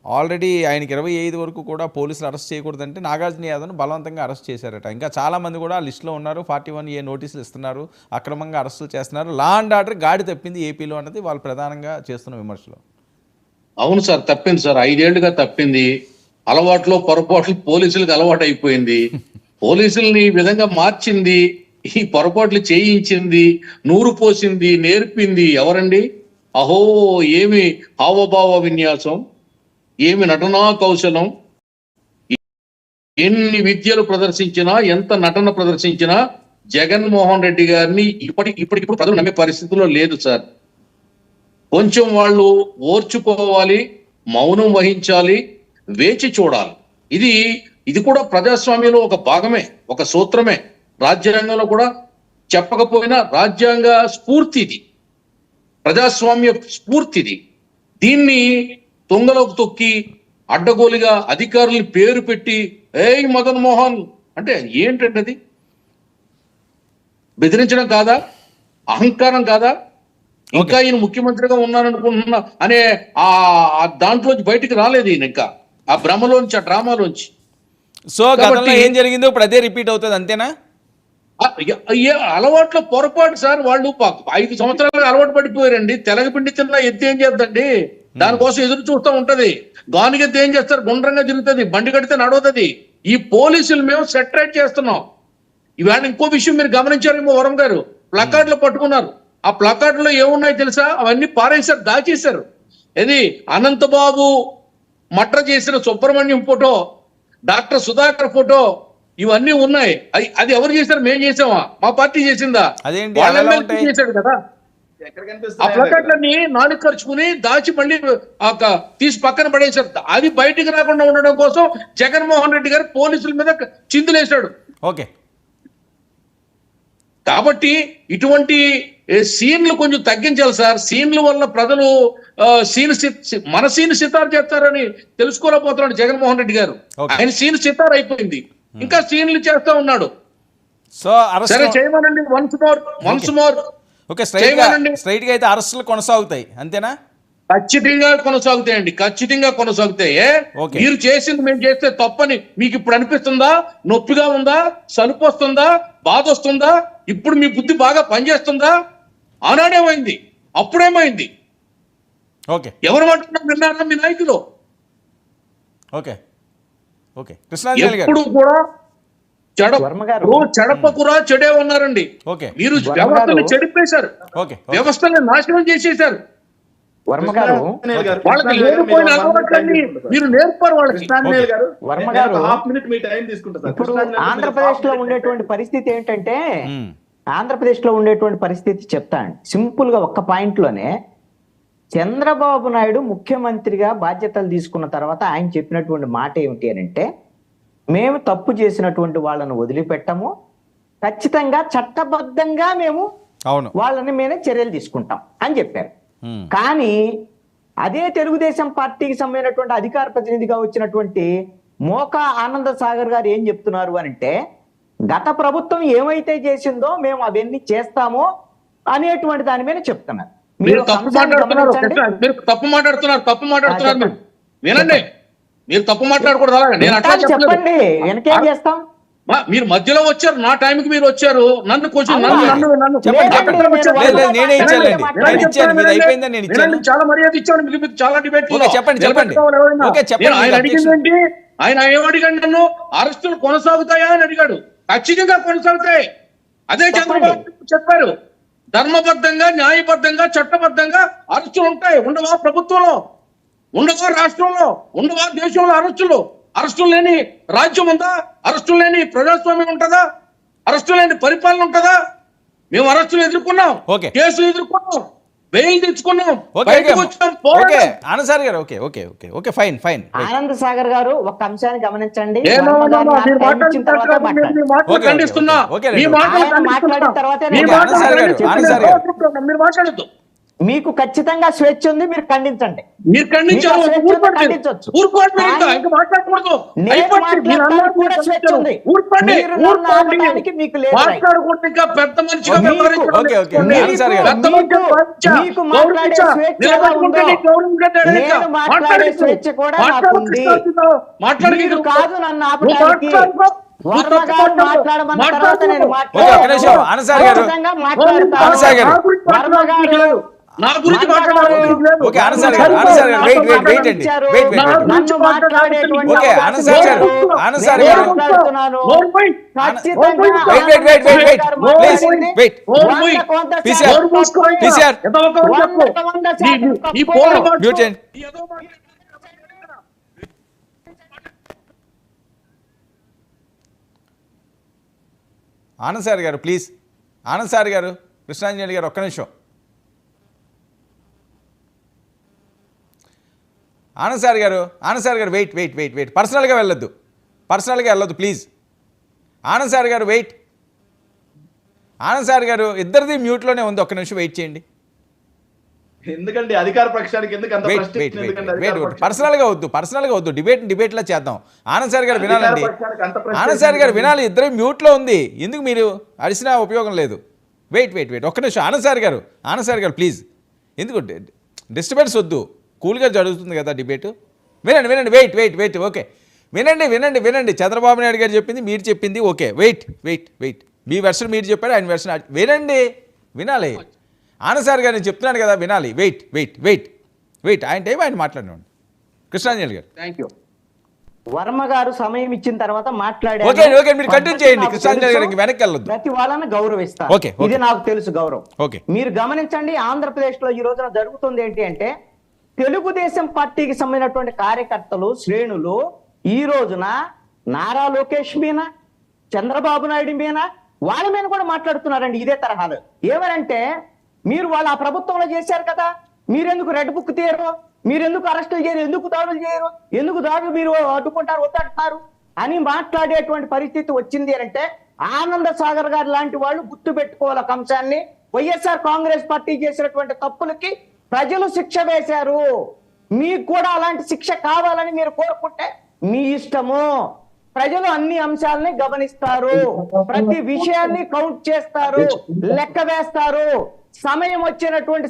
ఆల్రెడీ ఆయనకి 25 వరకు కూడా పోలీసులు అరెస్ట్ చేయకూడదంటే నాగార్జున యాదవ్ను బలవంతంగా అరెస్ట్ చేశారట. ఇంకా చాలామంది కూడా లిస్టులో ఉన్నారు. 41A నోటీసులు ఇస్తున్నారు, అక్రమంగా అరెస్టులు చేస్తున్నారు. లా అండ్ ఆర్డర్ గాడి తప్పింది ఏపీలో అన్నది వాళ్ళు ప్రధానంగా చేస్తున్న విమర్శలు. అవును సార్, తప్పింది సార్. 5 ఏళ్లుగా తప్పింది. అలవాట్లో పొరపాట్లు పోలీసులకు అలవాటు అయిపోయింది. పోలీసుల్ని ఈ విధంగా మార్చింది, ఈ పొరపాట్లు చేయించింది, నూరు పోసింది, నేర్పింది ఎవరండి? అహో ఏమి హావభావ విన్యాసం, ఏమి నటనా కౌశలం, ఎన్ని విద్యలు ప్రదర్శించినా, ఎంత నటన ప్రదర్శించినా జగన్మోహన్ రెడ్డి గారిని ఇప్పటికిప్పుడు ప్రజలు నమ్మే పరిస్థితిలో లేదు సార్. కొంచెం వాళ్ళు ఓర్చుకోవాలి, మౌనం వహించాలి, వేచి చూడాలి. ఇది కూడా ప్రజాస్వామ్యంలో ఒక భాగమే, ఒక సూత్రమే. రాజ్యాంగంలో కూడా చెప్పకపోయినా రాజ్యాంగ స్ఫూర్తిది, ప్రజాస్వామ్య స్ఫూర్తిది. దీన్ని తొంగలోకి తొక్కి అడ్డగోలుగా అధికారుల్ని పేరు పెట్టి ఏయ్ మదన్ మోహన్ అంటే ఏంటంటే అది బెదిరించడం కాదా? అహంకారం కాదా? ఇంకా ఈయన ముఖ్యమంత్రిగా ఉన్నారనుకుంటున్నా అనే ఆ దాంట్లోంచి బయటికి రాలేదు ఈయన, ఇంకా ఆ భ్రమలోంచి, ఆ డ్రామాలోంచి. సో గతంలో ఏం జరిగిందో ఇప్పుడు అదే రిపీట్ అవుతుంది అంతేనా? అలవాట్లో పొరపాటు సార్. వాళ్ళు 5 సంవత్సరాలుగా అలవాటు పడిపోయారండి. తెలగపిండి తిన్నా ఎత్తి ఏం చేద్దండి? దానికోసం ఎదురు చూస్తూ ఉంటది. గానుగెత్తి ఏం చేస్తారు? గుండ్రంగా తిరుగుతుంది, బండి కడితే నడవుతుంది. ఈ పోలీసులు మేము సెటరేట్ చేస్తున్నాం. ఇవాళ ఇంకో విషయం మీరు గమనించారేమో వరం గారు, ప్లకార్డులు పట్టుకున్నారు. ఆ ప్లకార్డులో ఏమున్నాయో తెలుసా? అవన్నీ పారేశారు, దాచేశారు. ఇది అనంతబాబు మట్ర చేసిన Subrahmanyam photo, doctor Sudhakar photo, ఇవన్నీ ఉన్నాయి. అది ఎవరు చేశారు? మేము చేసామా? మా పార్టీ చేసిందా? వాళ్ళ ఎమ్మెల్యే చేశాడు కదా. ఆ ప్లకార్డులన్నీ నాలుగు ఖర్చుకుని దాచి మళ్ళీ తీసి పక్కన పడేశారు. అది బయటికి రాకుండా ఉండడం కోసం జగన్మోహన్ రెడ్డి గారు పోలీసుల మీద చిందులేశాడు. ఓకే, కాబట్టి ఇటువంటి సీన్లు కొంచెం తగ్గించాలి సార్. సీన్ల వల్ల ప్రజలు మన సీన్ సితార్ చేస్తారని తెలుసుకోలేకపోతున్నాడు జగన్మోహన్ రెడ్డి గారు. ఆయన సీన్ సితార్ అయిపోయింది, ఇంకా సీన్లు చేస్తా ఉన్నాడు. సో సరే చేయమనండి, వన్స్ మోర్ ఓకే. స్ట్రైట్ గా అయితే అరెస్టులు కొనసాగుతాయి అంతేనా? ఖచ్చితంగా కొనసాగుతాయండి, ఖచ్చితంగా కొనసాగుతాయి. మీరు చేసింది మేము చేస్తే తప్పని మీకు ఇప్పుడు అనిపిస్తుందా? నొప్పిగా ఉందా? సలుపు వస్తుందా? బాధ వస్తుందా? ఇప్పుడు మీ బుద్ధి బాగా పనిచేస్తుందా? ఆనాడేమైంది, అప్పుడేమైంది? ఓకే, ఎవరు మాట్లాడుతున్నారు విన్నారా మీ నాయకులు? ఓకే ఓకే కృష్ణాంజలి గారు ఎప్పుడు కూడా చెడపకురా చెడే ఉన్నారండి. మీరు వ్యవస్థను చెడిపేశారు, వ్యవస్థను నాశనం చేసేశారు. వర్మ గారు వాళ్ళకి లేనిపోయిన అలవాట్లన్నీ మీరు నేర్పారు వాళ్ళకి. వర్మ గారు ఇప్పుడు ఆంధ్రప్రదేశ్ లో ఉండేటువంటి పరిస్థితి ఏంటంటే, ఆంధ్రప్రదేశ్ లో ఉండేటువంటి పరిస్థితి చెప్తాను సింపుల్ గా ఒక్క పాయింట్ లోనే. చంద్రబాబు నాయుడు ముఖ్యమంత్రిగా బాధ్యతలు తీసుకున్న తర్వాత ఆయన చెప్పినటువంటి మాట ఏమిటి అని అంటే, మేము తప్పు చేసినటువంటి వాళ్ళను వదిలిపెట్టము, ఖచ్చితంగా చట్టబద్ధంగా మేము వాళ్ళని మేమే చర్యలు తీసుకుంటాం అని చెప్పారు. కానీ అదే తెలుగుదేశం పార్టీకి సంబంధించినటువంటి అధికార ప్రతినిధిగా వచ్చినటువంటి మోకా ఆనంద సాగర్ గారు ఏం చెప్తున్నారు అని అంటే, గత ప్రభుత్వం ఏమైతే చేసిందో మేము అవన్నీ చేస్తామో అనేటువంటి దాని మీద చెప్తున్నారు. మీరు ఒక తప్పు అంశాన్ని మాట్లాడుతున్నారు, గమనించండి. మీరు తప్పు మాట్లాడుతున్నారు మీరు. వినండి, చెప్పండి. మీరు తప్పు మాట్లాడకూడదు. అలాగే నేను అట్లా చెప్పండి, వెనకేం చేస్తాం. మీరు మధ్యలో వచ్చారు, నా టైంకి మీరు వచ్చారు. నన్ను కొంచెం నన్ను చెప్పండి, లేదండి, చెప్పండి. నేను లేదు, నేనే ఇచ్చానండి, నేను ఇచ్చాను, మీది అయిపోయిందని నేను ఇచ్చాను. వినండి, చాలా మర్యాద ఇచ్చాను మీకు, చాలా డిబేట్. ఓకే, చెప్పండి. ఓకే, చెప్పండి. ఆయన అడిగిందండి, ఆయన ఏమడిగాడు నన్ను, అరెస్టులు కొనసాగుతాయా అని అడిగాడు. ఖచ్చితంగా కొనసాగుతాయి. అదే చంద్రబాబు చెప్పారు, ధర్మబద్ధంగా, న్యాయబద్ధంగా, చట్టబద్ధంగా అరెస్టులు ఉంటాయి. ఉండవా ప్రభుత్వంలో, ఉండవా రాష్ట్రంలో, ఉండవా దేశంలో అరెస్టులు లేని రాజ్యం ఉందా? అరెస్టులు లేని ప్రజాస్వామ్యం ఉంటుందా? అరెస్టులు లేని పరిపాలన ఉంటుందా? మేము అరెస్టులు ఎదుర్కొన్నాం, ఓకే. కేసులు ఎదుర్కొన్నాం, బెయిల్ తెచ్చుకున్నాం, ఓకే, బయటకు వచ్చాం, ఓకే, పోరాడాం. ఆనంద్ గారు, okay okay okay okay, fine fine. Anand Sagar గారు ఒక అంశాన్ని గమనించండి. నేను వర్మ గారు నాకు మీరు టైం ఇచ్చిన తర్వాత మాట్లాడండి. మీ మాటలు ఓకే, ఖండిస్తున్నా. ఓకే, మీ ఓకే. మాటలు ఆయన మాట్లాడిన తర్వాతే మీ నేను మాటలు ఆనంద్ గారు, ఖండిస్తున్నా. ఆనంద్ గారు. మీరు మాట్లాడద్దు. మీకు ఖచ్చితంగా స్వేచ్ఛ ఉంది, మీరు ఖండించండి. మీరు ఖండించారు, మీకు స్వేచ్ఛ ఉంది, ఊరుకోండి. ఖండించొచ్చు. ఊరుకోండి, మీరు ఇంకా కానీ మాట్లాడకూడదు. నేను అయిపోయింది. మీరు మాట్లాడటానికి అన్నారు, కూడా స్వేచ్ఛ ఉంది. ఊరుకోండి, మీరు నన్ను ఊరుకోండి. ఆపడానికి మీకు లేదు రైట్. మాట్లాడకూడదు. ఇంకా పెద్ద మనిషిగా మీకు- వ్యవహరించడం ఓకే, ఓకే. నేర్చుకోండి. ఆనంద్ సార్ గారు. పెద్ద మనిషిగా భావించా, మీకు మాట్లాడే గౌరవించా. స్వేచ్ఛ నిలబడుకుంటే ఉందో? నీకు గౌరవించండి. నేను మాట్లాడే స్వేచ్ఛ కూడా నాకుంది. మీరు కాదు నన్ను ఆపడానికి. వర్మ గారు మాట్లాడమన్న తర్వాత నేను ఓకే, ఒక నిమిషం. ఆనంద్ సార్ గారు. ఖచ్చితంగా మాట్లాడతాను. ఆనంద్ సార్ గారు. వర్మ గారు నా గురించి మాట్లాడారు. ఓకే, ఆనంద్ సార్ గారు, ఆనంద్ సార్ గారు, వెయిట్ వెయిట్ వెయిట్ అండి, వెయిట్ వెయిట్. నన్ను మాట్లాడేటువంటి ఓకే, ఆనంద్ సార్ గారు, ఆనంద్ సార్ గారు. మాట్లాడుతున్నాను. ఖచ్చితంగా wait wait wait wait wait please wait. PCR PCR mute చేయండి. ఆనంద్ సార్ గారు ప్లీజ్, ఆనంద్ సార్ గారు, కృష్ణాంజలి గారు ఒక్క నిమిషం. ఆనంద్ సార్ గారు వెయిట్ వెయిట్ వెయిట్ వెయిట్, పర్సనల్గా వెళ్ళొద్దు ప్లీజ్. ఆనంద్ సార్ గారు వెయిట్. ఆనంద్ సార్ గారు ఇద్దరిది మ్యూట్లోనే ఉంది, ఒక్క నిమిషం వెయిట్ చేయండి. ఎందుకండి అధికార పక్షానికి ఎందుకు అంత వెయిట్ ప్రశ్న వెయిట్ ఎందుకండి వెయిట్ అధికార వెయిట్, పక్షానికి? పర్సనల్గా వద్దు, డిబేట్లా చేద్దాం. ఆనంద్ సార్ గారు అధికార వినాలండి, పక్షానికి అంత ప్రశ్న ఆనంద్ సార్ గారు ఎందుకండి? వినాలి. ఇద్దరు మ్యూట్లో ఉంది, ఎందుకు మీరు అరిసినా ఉపయోగం లేదు. వెయిట్ వెయిట్ వెయిట్ ఒక్క నిమిషం. ఆనంద్ సార్ గారు ప్లీజ్, ఎందుకు డిస్టర్బెన్స్ వద్దు, కూల్గా జరుగుతుంది కదా డిబేటు. వినండి వెయిట్ వెయిట్ వెయిట్ ఓకే, వినండి. చంద్రబాబు నాయుడు గారు చెప్పింది, మీరు చెప్పింది ఓకే. వెయిట్ వెయిట్ వెయిట్, మీ వెర్షన్ మీరు చెప్పారు, ఆయన వెర్షన్ వినాలి. ఆనంద్ సార్ గారు నేను చెప్తున్నాను కదా, వినాలి. వెయిట్ వెయిట్ వెయిట్ వెయిట్, ఆయన టైం ఆయన మాట్లాడినండి. కృష్ణాంజలి గారు. Thank you. వర్మ గారు సమయం ఇచ్చిన తర్వాత మాట్లాడారు. ఓకే, మీరు కంటిన్యూ చేయండి. కృష్ణాంజలి గారికి వెనక్కి వెళ్ళొద్దు. ప్రతి వాళ్ళని గౌరవిస్తారు. ఓకే, ఇది నాకు తెలుసు గౌరవం. ఓకే. మీరు గమనించండి, ఆంధ్రప్రదేశ్ లో ఈ రోజున జరుగుతుంది ఏంటి అంటే, తెలుగుదేశం పార్టీకి సంబంధించినటువంటి కార్యకర్తలు, శ్రేణులు ఈ రోజున నారా లోకేష్ మీద, చంద్రబాబు నాయుడు మీద, వాళ్ళ మీద కూడా మాట్లాడుతున్నారండి ఇదే తరహాలు. ఏమనంటే, మీరు వాళ్ళు ఆ ప్రభుత్వంలో చేశారు కదా, మీరెందుకు రెడ్ బుక్ తీయరు, మీరెందుకు అరెస్టులు చేయరు, ఎందుకు దాడులు చేయరు, ఎందుకు దాడులు మీరు అడ్డుకుంటారు, వద్దంటున్నారు అని మాట్లాడేటువంటి పరిస్థితి వచ్చింది అంటే, ఆనంద సాగర్ గారు లాంటి వాళ్ళు గుర్తు పెట్టుకోవాలి ఒక అంశాన్ని. వైఎస్ఆర్ కాంగ్రెస్ పార్టీ చేసినటువంటి తప్పులకి ప్రజలు శిక్ష వేశారు. మీకు కూడా అలాంటి శిక్ష కావాలని మీరు కోరుకుంటే మీ ఇష్టము. ప్రజలు అన్ని అంశాలని గమనిస్తారు, ప్రతి విషయాన్ని కౌంట్ చేస్తారు, లెక్క వేస్తారు. సమయం వచ్చినటువంటి